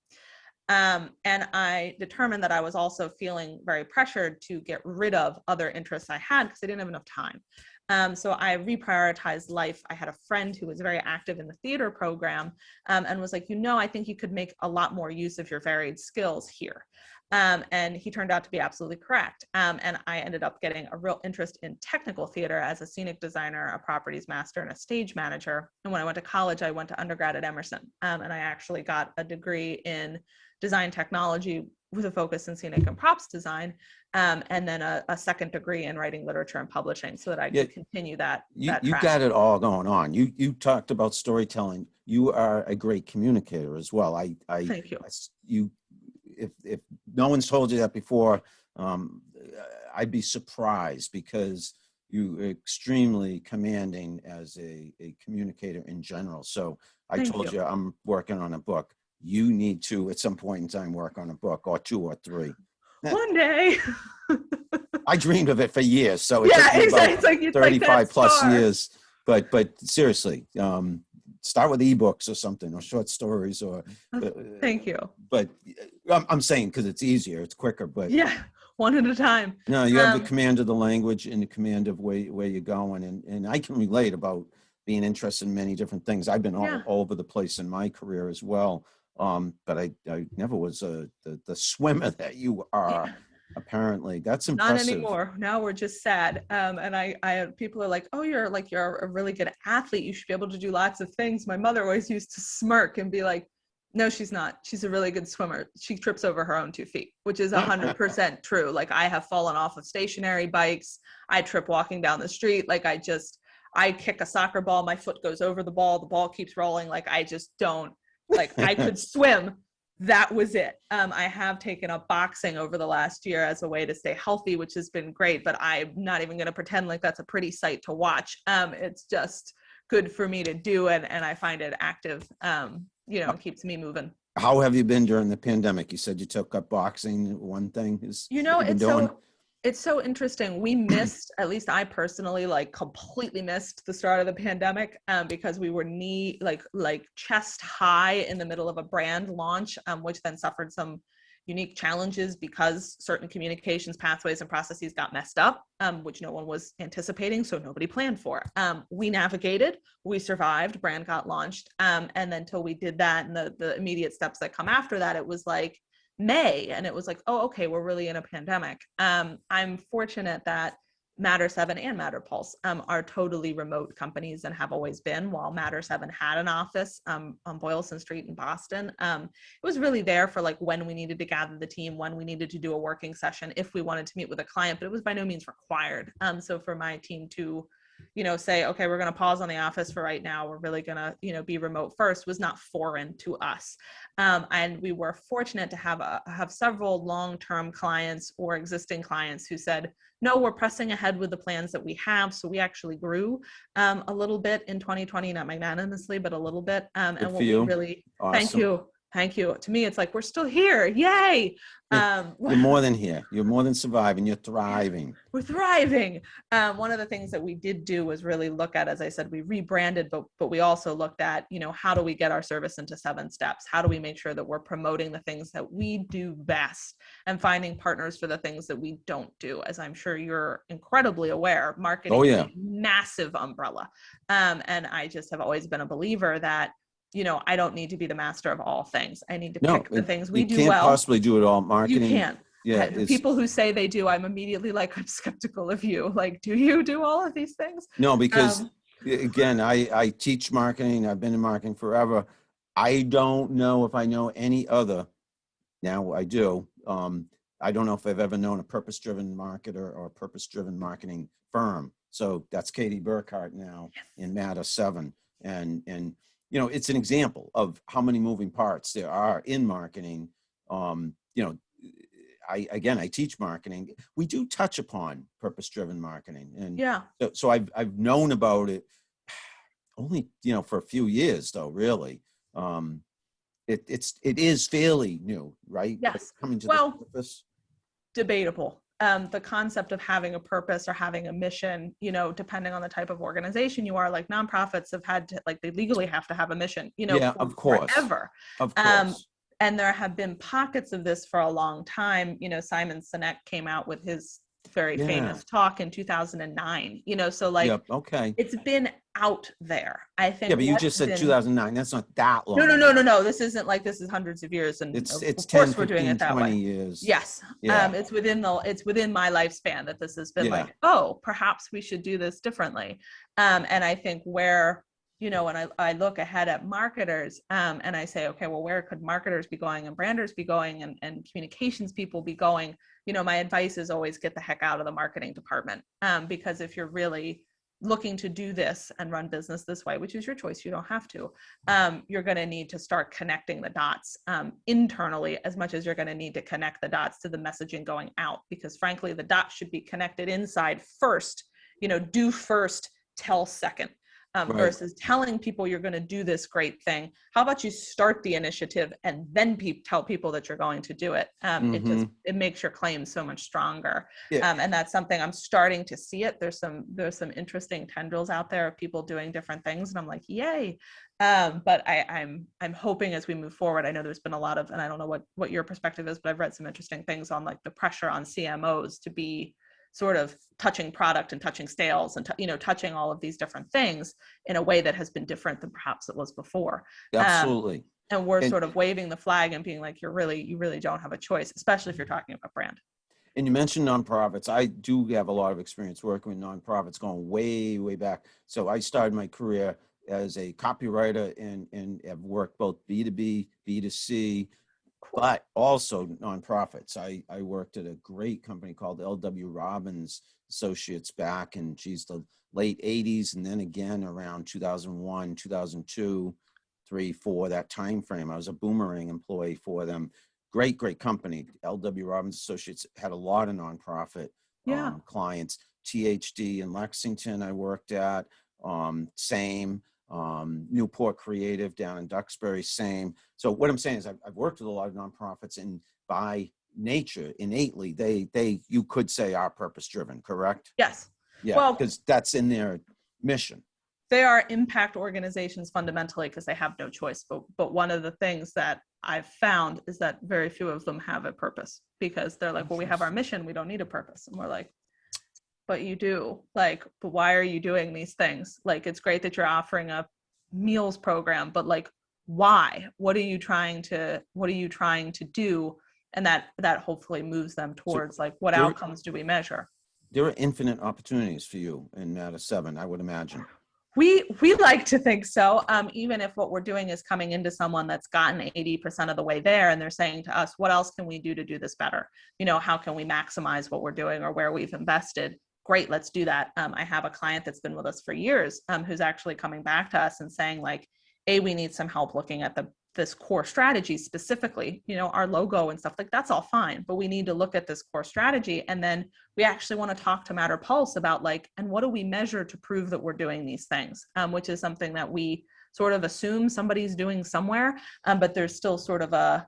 And I determined that I was also feeling very pressured to get rid of other interests I had because I didn't have enough time. So I reprioritized life. I had a friend who was very active in the theater program and was like, I think you could make a lot more use of your varied skills here. And he turned out to be absolutely correct. And I ended up getting a real interest in technical theater as a scenic designer, a properties master, and a stage manager. And when I went to college, I went to undergrad at Emerson. And I actually got a degree in design technology with a focus in scenic and props design, and then a second degree in writing literature and publishing so that I could continue that. You got it all going on. You talked about storytelling. You are a great communicator as well. Thank you. If no one's told you that before, I'd be surprised because you're extremely commanding as a communicator in general. So I told you I'm working on a book. You need to, at some point in time, work on a book or 2 or 3. One day. I dreamed of it for years. So it's like 35 plus years. But seriously, start with ebooks or something, or short stories, or. Thank you. But I'm saying because it's easier, it's quicker. But one at a time. No, you have the command of the language and the command of where you're going, and I can relate about being interested in many different things. I've been all over the place in my career as well. But I never was the swimmer that you are. Apparently, that's impressive. Not anymore. Now we're just sad. And I people are like, oh, you're a really good athlete. You should be able to do lots of things. My mother always used to smirk and be like, no, she's not. She's a really good swimmer. She trips over her own 2 feet, which is 100% true. Like I have fallen off of stationary bikes. I trip walking down the street. Like I kick a soccer ball. My foot goes over the ball keeps rolling. Like I just don't. Like I could swim. That was it. I have taken up boxing over the last year as a way to stay healthy, which has been great, but I'm not even going to pretend like that's a pretty sight to watch. It's just good for me to do. And I find it active, it keeps me moving. How have you been during the pandemic? You said you took up boxing. One thing is, it's so interesting. We missed, at least I personally, like completely missed the start of the pandemic because we were chest high in the middle of a brand launch, which then suffered some, unique challenges because certain communications pathways and processes got messed up, which no one was anticipating, so nobody planned for. We navigated, we survived, brand got launched, and then until we did that and the immediate steps that come after that, it was like May, and it was like, oh, okay, we're really in a pandemic. I'm fortunate that Matter7 and MatterPulse are totally remote companies and have always been. While Matter7 had an office on Boylston Street in Boston, it was really there for like when we needed to gather the team, when we needed to do a working session, if we wanted to meet with a client, but it was by no means required. So for my team to say, okay, we're going to pause on the office for right now, we're really going to be remote first, was not foreign to us. And we were fortunate to have several long-term clients or existing clients who said, no, we're pressing ahead with the plans that we have. So we actually grew a little bit in 2020, not magnanimously, but a little bit. And what we really, awesome. Thank you. To me, it's like, we're still here. Yay. You're more than here. You're more than surviving. You're thriving. We're thriving. One of the things that we did do was really look at, as I said, we rebranded, but we also looked at, how do we get our service into 7 steps? How do we make sure that we're promoting the things that we do best and finding partners for the things that we don't do? As I'm sure you're incredibly aware, marketing is a massive umbrella. And I just have always been a believer that I don't need to be the master of all things. I need to pick the things we do well. You can't possibly do it all. Marketing. You can't. Yeah. People who say they do, I'm immediately like, I'm skeptical of you. Like, do you do all of these things? No, because again, I teach marketing. I've been in marketing forever. I don't know if I know any other. Now I do. I don't know if I've ever known a purpose-driven marketer or a purpose-driven marketing firm. So that's Katie Burkhart now in Matter7. And it's an example of how many moving parts there are in marketing. I teach marketing. We do touch upon purpose-driven marketing, and so I've known about it only for a few years, though. Really, it is fairly new, right? Yes. Coming to the purpose. Debatable. The concept of having a purpose or having a mission, depending on the type of organization you are, like nonprofits have had to, like, they legally have to have a mission, of course. Forever. Of course. And there have been pockets of this for a long time. Simon Sinek came out with his very famous talk in 2009, so like, it's been out there. I think. Yeah, but you just said 2009. That's not that long. No. This isn't like, this is hundreds of years, and it's of 10, course we're doing 15, it that 20 way. years. Yes. Yeah. It's within my lifespan that this has been like, oh, perhaps we should do this differently. And I think where, when I look ahead at marketers, and I say, okay, well, where could marketers be going and branders be going and communications people be going? My advice is always get the heck out of the marketing department. Because if you're really looking to do this and run business this way, which is your choice, you don't have to, you're going to need to start connecting the dots internally as much as you're going to need to connect the dots to the messaging going out, because frankly, the dots should be connected inside first, do first, tell second. Versus telling people you're going to do this great thing. How about you start the initiative and then tell people that you're going to do it? It makes your claim so much stronger. And that's something I'm starting to see it. There's some interesting tendrils out there of people doing different things, and I'm like, yay. But I'm hoping as we move forward, I know there's been a lot of, and I don't know what your perspective is, but I've read some interesting things on like the pressure on CMOs to be sort of touching product and touching sales and touching all of these different things in a way that has been different than perhaps it was before. Absolutely. And we're sort of waving the flag and being like, you really don't have a choice, especially if you're talking about brand. And you mentioned nonprofits. I do have a lot of experience working with nonprofits going way, way back. So I started my career as a copywriter and have worked both B2B, B2C, but also nonprofits. I worked at a great company called L.W. Robbins Associates back in the late 80s, and then again around 2001, 2002, 3, 4, that time frame. I was a boomerang employee for them. Great company. L.W. Robbins Associates had a lot of nonprofit clients. THD in Lexington I worked at, same. Newport Creative down in Duxbury, same. So what I'm saying is I've worked with a lot of nonprofits, and by nature, innately, you could say are purpose driven, correct? Yes. Yeah, well, because that's in their mission. They are impact organizations fundamentally because they have no choice. But one of the things that I've found is that very few of them have a purpose, because they're like, well, we have our mission, we don't need a purpose. And we're like, but you do. Like, but why are you doing these things? Like, it's great that you're offering a meals program, but like, why? What are you trying to do? And that hopefully moves them So towards like, what there, outcomes do we measure? there are infinite opportunities for you in Matter 7, I would imagine. We like to think so. Even if what we're doing is coming into someone that's gotten 80% of the way there, and they're saying to us, what else can we do to do this better? You know, how can we maximize what we're doing or where we've invested? Great, let's do that. I have a client that's been with us for years, who's actually coming back to us and saying like, we need some help looking at this core strategy specifically, you know, our logo and stuff like that's all fine, but we need to look at this core strategy. And then we actually want to talk to MatterPulse about like, and what do we measure to prove that we're doing these things, which is something that we sort of assume somebody's doing somewhere, but there's still sort of a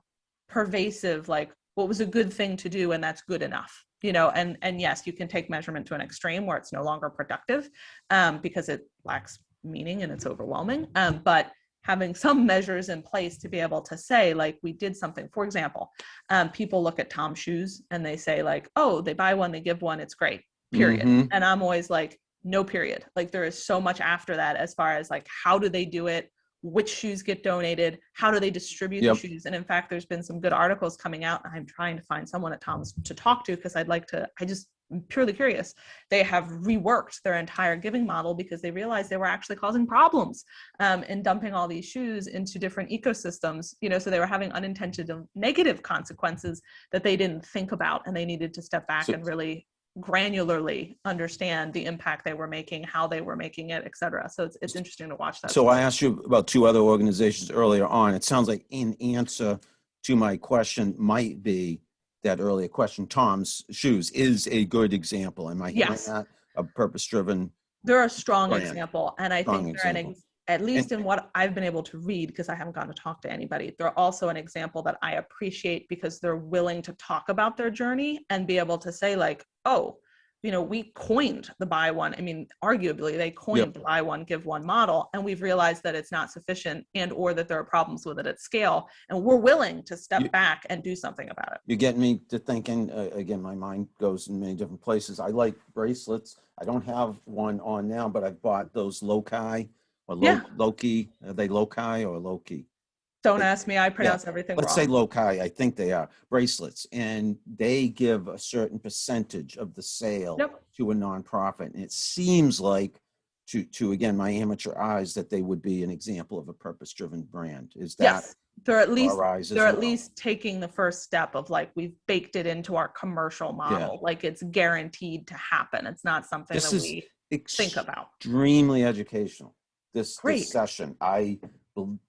pervasive, like, what was a good thing to do, and that's good enough, you know. And yes, you can take measurement to an extreme where it's no longer productive, because it lacks meaning and it's overwhelming, but having some measures in place to be able to say like, we did something. For example, people look at Tom's shoes and they say like, oh, they buy one, they give one, it's great, period. Mhm. And I'm always like, no, period. Like, there is so much after that, as far as like, how do they do it? Which shoes get donated? How do they distribute the shoes? And in fact, there's been some good articles coming out. I'm trying to find someone at Tom's to talk to, because I'm purely curious. They have reworked their entire giving model because they realized they were actually causing problems in dumping all these shoes into different ecosystems, you know, so they were having unintended negative consequences that they didn't think about, and they needed to step back and really granularly understand the impact they were making, how they were making it, et cetera. So it's interesting to watch that. So I asked you about 2 other organizations earlier on. It sounds like in answer to my question might be that earlier question, Tom's Shoes is a good example. Am I hearing that? A purpose-driven They're a strong brand. example. And I Strong think they're example. at least in what I've been able to read, because I haven't gotten to talk to anybody, they're also an example that I appreciate, because they're willing to talk about their journey and be able to say like, oh, you know, we coined the buy one. I mean, arguably they coined the buy one, give one model, and we've realized that it's not sufficient, and or that there are problems with it at scale. And we're willing to step back and do something about it. You get me to thinking, again, my mind goes in many different places. I like bracelets. I don't have one on now, but I've bought those Loci or Loki. Are they Loci or Loki? Don't ask me. I pronounce everything Let's wrong. say Loci. I think they are bracelets, and they give a certain percentage of the sale to a nonprofit. And it seems like, to again, my amateur eyes, that they would be an example of a purpose-driven brand. Is that? Yes. They're at least taking the first step of like, we've baked it into our commercial model. Like, it's guaranteed to happen. It's not something that we think about. Extremely educational. This session, I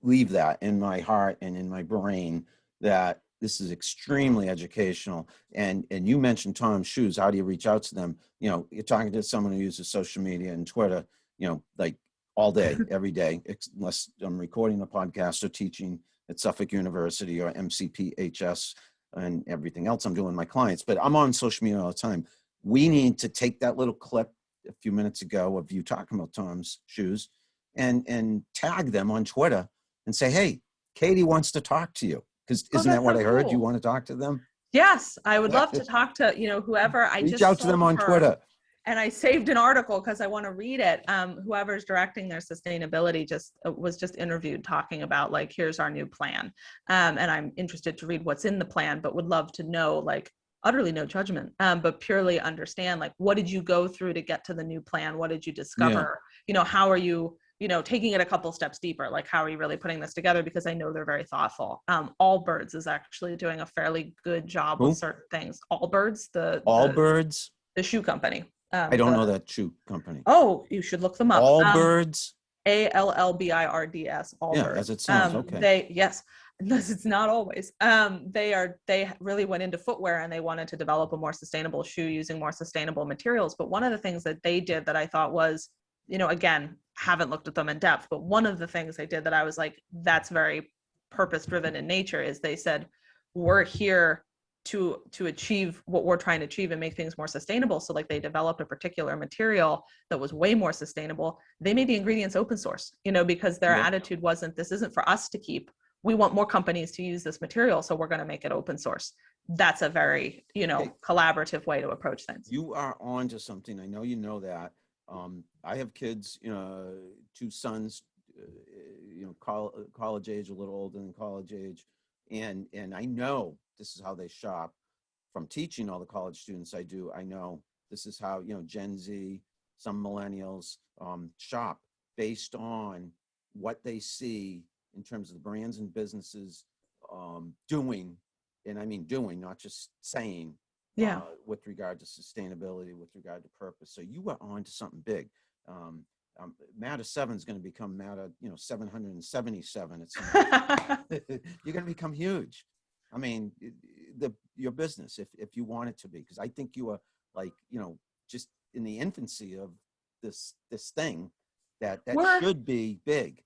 believe that in my heart and in my brain, that this is extremely educational. And you mentioned Tom's Shoes. How do you reach out to them? You know, you're talking to someone who uses social media and Twitter, you know, like all day, every day, unless I'm recording a podcast or teaching at Suffolk University or MCPHS and everything else I'm doing with my clients. But I'm on social media all the time. We need to take that little clip a few minutes ago of you talking about Tom's Shoes and tag them on Twitter and say, hey, Katie wants to talk to you. Because isn't that what I heard? You want to talk to them? Yes, I would love to talk to, you know, whoever. Reach out to them on Twitter. And I saved an article because I want to read it. Whoever's directing their sustainability was just interviewed talking about like, here's our new plan. And I'm interested to read what's in the plan, but would love to know, like, utterly no judgment, but purely understand, like, what did you go through to get to the new plan? What did you discover? You know, how are you, you know, taking it a couple steps deeper? Like, how are you really putting this together? Because I know they're very thoughtful. Allbirds is actually doing a fairly good job with certain things. Allbirds, the shoe company. I don't know that shoe company. Oh, you should look them up. Allbirds. Allbirds. Allbirds. Yeah, as it sounds. Okay. It's not always. They really went into footwear, and they wanted to develop a more sustainable shoe using more sustainable materials. But one of the things that they did that I thought was, you know, again, haven't looked at them in depth, but one of the things they did that I was like, that's very purpose driven in nature, is they said, we're here to achieve what we're trying to achieve and make things more sustainable. So like, they developed a particular material that was way more sustainable. They made the ingredients open source, you know, because their attitude wasn't, this isn't for us to keep. we want more companies to use this material, so we're going to make it open source. That's a very, Okay. collaborative way to approach things. You are on to something. I know you know that. I have kids, 2 sons, college age, a little older than college age. And I know this is how they shop. From teaching all the college students I do, I know this is how, Gen Z, some millennials shop based on what they see in terms of the brands and businesses doing, and I mean doing, not just saying, Yeah. with regard to sustainability, with regard to purpose. So you are on to something big. Matter 7 is going to become Matter, 777. It's you're going to become huge. I mean, your business, if you want it to be, because I think you are like, just in the infancy of this thing that should be big.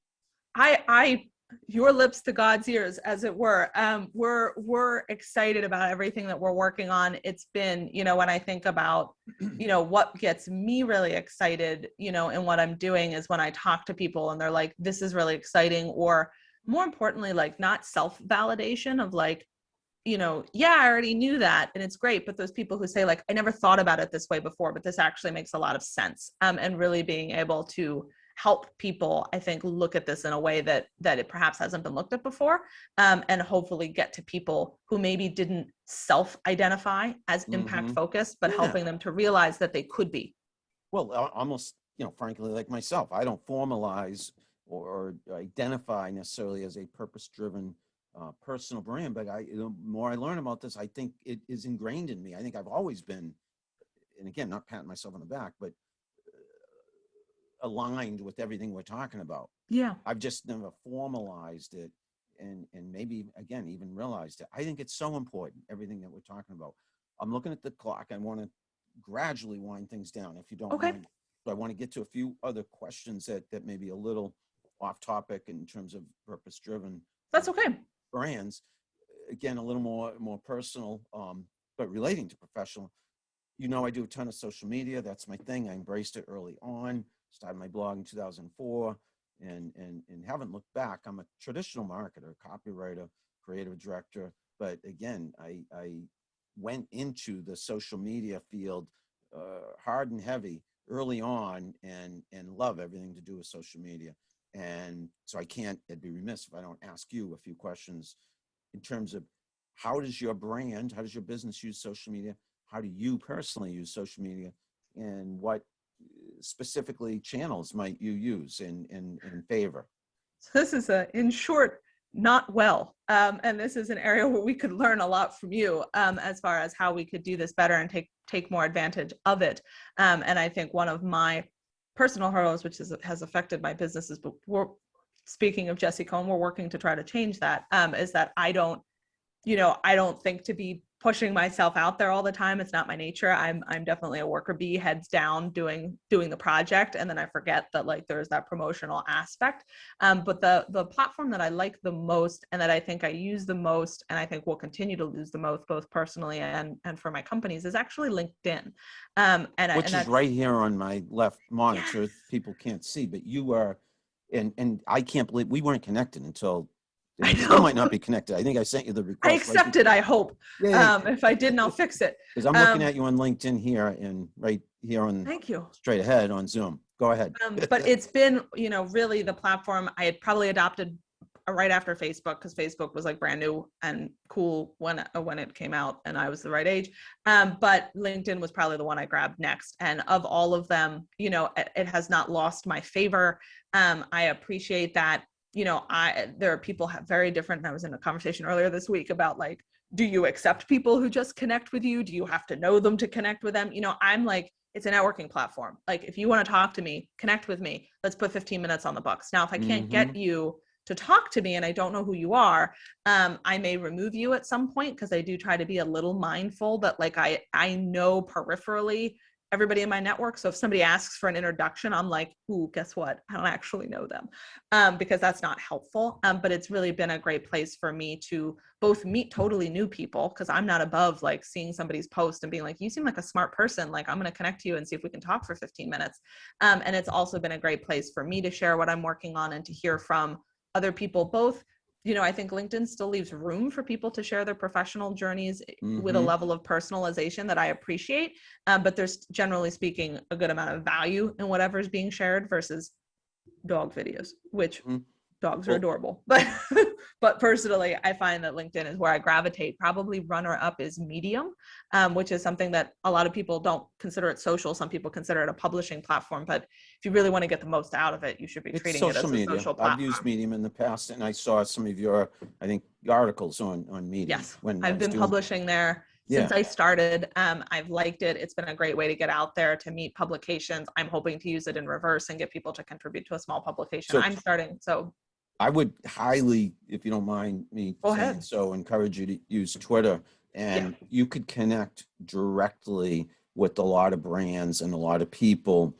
Your lips to God's ears, as it were. We're excited about everything that we're working on. It's been, when I think about, what gets me really excited, in what I'm doing is when I talk to people and they're like, this is really exciting, or more importantly, like not self-validation of like, yeah, I already knew that and it's great. But those people who say like, I never thought about it this way before, but this actually makes a lot of sense. And really being able to help people, I think, look at this in a way that it perhaps hasn't been looked at before, and hopefully get to people who maybe didn't self-identify as impact focused, but helping them to realize that they could be. Well, almost, frankly, like myself, I don't formalize or identify necessarily as a purpose-driven personal brand, but the more I learn about this, I think it is ingrained in me. I think I've always been, and again, not patting myself on the back, but aligned with everything we're talking about. Yeah. I've just never formalized it and maybe, again, even realized it. I think it's so important, everything that we're talking about. I'm looking at the clock. I want to gradually wind things down, if you don't mind. So I want to get to a few other questions that may be a little off topic in terms of purpose-driven. That's okay. Brands. Again, a little more personal, but relating to professional. I do a ton of social media. That's my thing. I embraced it early on. Started my blog in 2004 and haven't looked back. I'm a traditional marketer, copywriter, creative director. But again, I went into the social media field hard and heavy early on and love everything to do with social media. And so I'd be remiss if I don't ask you a few questions in terms of how does your brand, how does your business use social media? How do you personally use social media? And what specifically channels might you use in favor? So this is in short, not well. And this is an area where we could learn a lot from you as far as how we could do this better and take more advantage of it. And I think one of my personal hurdles, which has affected my businesses, but speaking of Jesse Cohn, we're working to try to change that, is that I don't think to be pushing myself out there all the time. It's not my nature. I'm definitely a worker bee, heads down, doing the project, and then I forget that like there's that promotional aspect. But the platform that I like the most and that I think I use the most, and I think will continue to use the most, both personally and for my companies, is actually LinkedIn. Which is right here on my left monitor. Yes. People can't see, but you are, and I can't believe we weren't connected until. I still might not be connected. I think I sent you the request. I accepted, I hope. If I didn't, I'll fix it. Because I'm looking at you on LinkedIn here and right here on thank you. Straight ahead on Zoom. Go ahead. But it's been, really the platform I had probably adopted right after Facebook, because Facebook was like brand new and cool when it came out and I was the right age. But LinkedIn was probably the one I grabbed next. And of all of them, it has not lost my favor. I appreciate that. There are people have very different. I was in a conversation earlier this week about like, do you accept people who just connect with you? Do you have to know them to connect with them? I'm like, it's a networking platform. Like, if you want to talk to me, connect with me. Let's put 15 minutes on the books. Now, if I can't get you to talk to me and I don't know who you are, I may remove you at some point, because I do try to be a little mindful that like I know peripherally everybody in my network. So if somebody asks for an introduction, I'm like, ooh, guess what? I don't actually know them, because that's not helpful. But it's really been a great place for me to both meet totally new people, because I'm not above like seeing somebody's post and being like, you seem like a smart person. Like, I'm going to connect to you and see if we can talk for 15 minutes. And it's also been a great place for me to share what I'm working on and to hear from other people, both I think LinkedIn still leaves room for people to share their professional journeys with a Mm-hmm. level of personalization that I appreciate. But there's, generally speaking, a good amount of value in whatever is being shared versus dog videos, which Mm-hmm. dogs are Well, adorable. But personally, I find that LinkedIn is where I gravitate. Probably runner up is Medium, which is something that a lot of people don't consider it social. Some people consider it a publishing platform. But if you really want to get the most out of it, you should be it's treating it social as a media. social I've used platform. Medium in the past, and I saw some of your, I think, articles on Medium Yes, when I I've was been doing. publishing there Yeah. since I started. I've liked it. It's been a great way to get out there, to meet publications. I'm hoping to use it in reverse and get people to contribute to a small publication So I'm starting. So I would highly, if you don't mind me go saying ahead. so, encourage you to use Twitter, Yeah. and you could connect directly with a lot of brands and a lot of people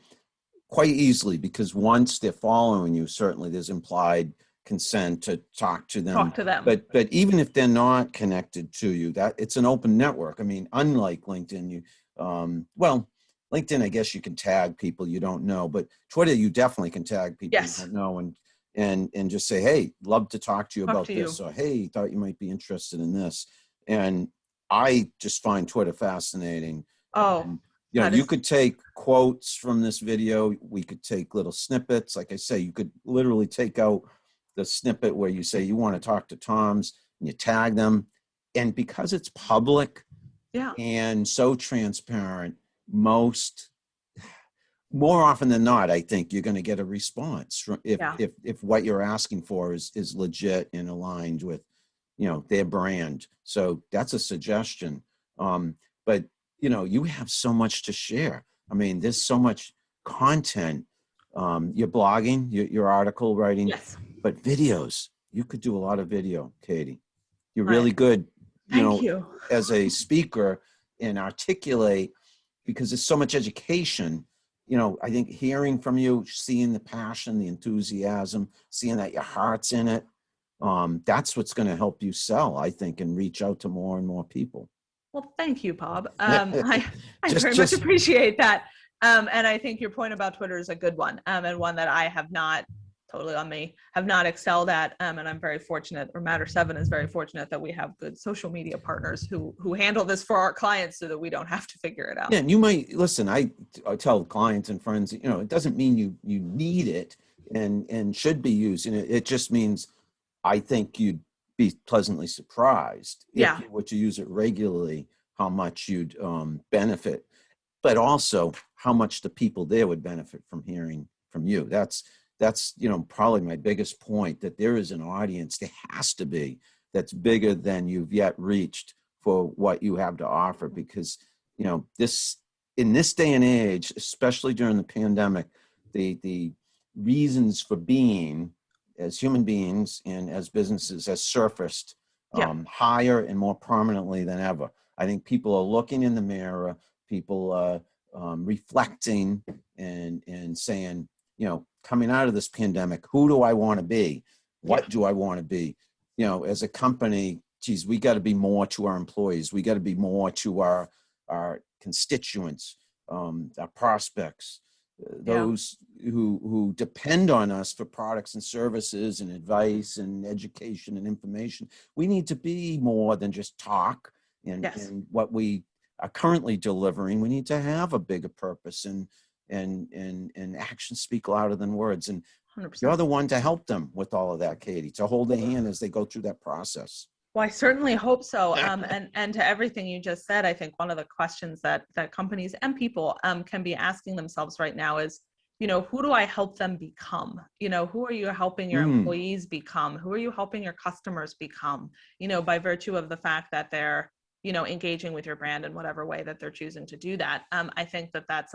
quite easily, because once they're following you, certainly there's implied consent to talk to them. Talk to them. But even if they're not connected to you, that it's an open network. I mean, unlike LinkedIn, well, LinkedIn, I guess you can tag people you don't know, but Twitter, you definitely can tag people you Yes. don't know, and just say, hey, love to talk to you Talk about to this, you. or hey, thought you might be interested in this. And I just find Twitter fascinating. Oh, that You is, could take quotes from this video. We could take little snippets. Like I say, you could literally take out the snippet where you say you want to talk to Tom's, and you tag them. And because it's public yeah. and so transparent, more often than not, I think you're going to get a response if Yeah. what you're asking for is legit and aligned with, their brand. So that's a suggestion. But you have so much to share. I mean, there's so much content. You're blogging, your article writing, Yes. but videos. You could do a lot of video, Katie. You're I, really good, thank you. as a speaker, and articulate, because there's so much education. I think hearing from you, seeing the passion, the enthusiasm, seeing that your heart's in it, that's what's going to help you sell, I think, and reach out to more and more people. Well, thank you, Bob. I just, very much just, appreciate that. And I think your point about Twitter is a good one, and one that I have not, totally on me, have not excelled at. And I'm very fortunate, or Matter7 is very fortunate, that we have good social media partners who handle this for our clients so that we don't have to figure it out. yeah, and you might listen. I tell clients and friends, it doesn't mean you need it and should be using it. It just means I think you'd be pleasantly surprised if Yeah. you were to use it regularly, how much you'd benefit, but also how much the people there would benefit from hearing from you. That's probably my biggest point, that there is an audience, there has to be, that's bigger than you've yet reached for what you have to offer, because this, in this day and age, especially during the pandemic, the reasons for being as human beings and as businesses has surfaced Yeah. higher and more prominently than ever. I think people are looking in the mirror, people are reflecting and saying, coming out of this pandemic, who do I want to be? What do I want to be? As a company, geez, we got to be more to our employees. We got to be more to our constituents, our prospects, those who depend on us for products and services and advice and education and information. We need to be more than just talk and what we are currently delivering. We need to have a bigger purpose, and actions speak louder than words. And 100%. you're the one to help them with all of that, Katie, to hold their hand as they go through that process. Well, I certainly hope so. And to everything you just said, I think one of the questions that companies and people can be asking themselves right now is, who do I help them become? Who are you helping your employees become? Who are you helping your customers become? By virtue of the fact that they're, engaging with your brand in whatever way that they're choosing to do that. I think that's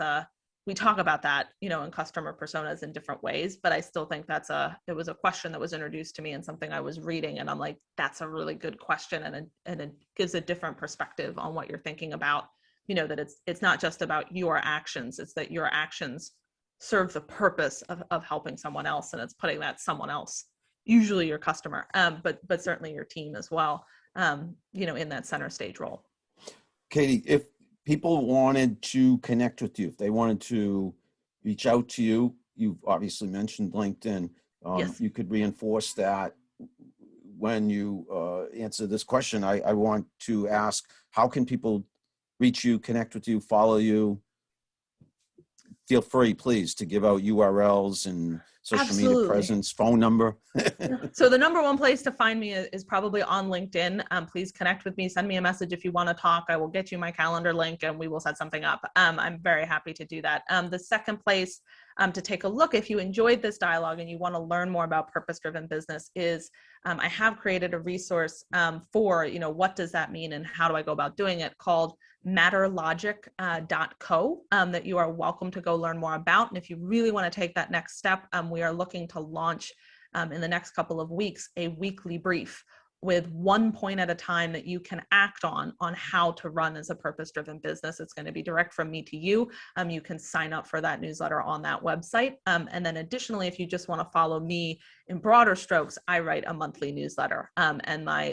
we talk about that, in customer personas in different ways, but I still think it was a question that was introduced to me in something I was reading. And I'm like, that's a really good question. And it gives a different perspective on what you're thinking about, that it's not just about your actions, it's that your actions serve the purpose of helping someone else. And it's putting that someone else, usually your customer, but certainly your team as well, in that center stage role. Katie, if people wanted to connect with you, if they wanted to reach out to you, you've obviously mentioned LinkedIn. Yes. You could reinforce that. when you answer this question, I want to ask, how can people reach you, connect with you, follow you? Feel free, please, to give out URLs and social media Absolutely. presence, phone number. So the number one place to find me is probably on LinkedIn. Please connect with me. Send me a message if you want to talk. I will get you my calendar link and we will set something up. I'm very happy to do that. The second place to take a look, if you enjoyed this dialogue and you want to learn more about purpose-driven business, is I have created a resource for, what does that mean and how do I go about doing it, called MatterLogic.co, that you are welcome to go learn more about. And if you really want to take that next step, we are looking to launch in the next couple of weeks a weekly brief with one point at a time that you can act on how to run as a purpose-driven business. It's going to be direct from me to you. You can sign up for that newsletter on that website. And then additionally, if you just want to follow me in broader strokes, I write a monthly newsletter. And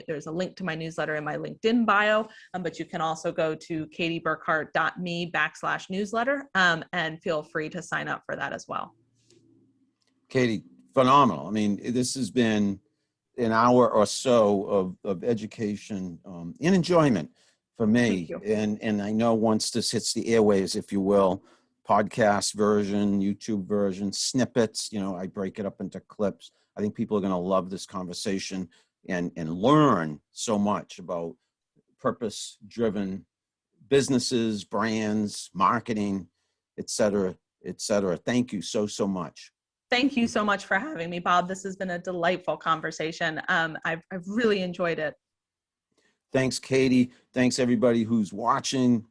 there's a link to my newsletter in my LinkedIn bio, but you can also go to katieburkhart.me/newsletter and feel free to sign up for that as well. Katie, phenomenal. I mean, this has been an hour or so of education and enjoyment for me. And I know once this hits the airwaves, if you will, podcast version, YouTube version, snippets, I break it up into clips. I think people are going to love this conversation and learn so much about purpose-driven businesses, brands, marketing, et cetera, et cetera. Thank you so much. Thank you so much for having me, Bob. This has been a delightful conversation. I've really enjoyed it. Thanks, Katie. Thanks, everybody who's watching.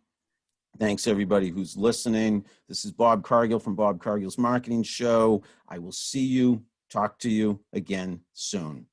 Thanks, everybody who's listening. This is Bob Cargill from Bob Cargill's Marketing Show. I will see you, talk to you again soon.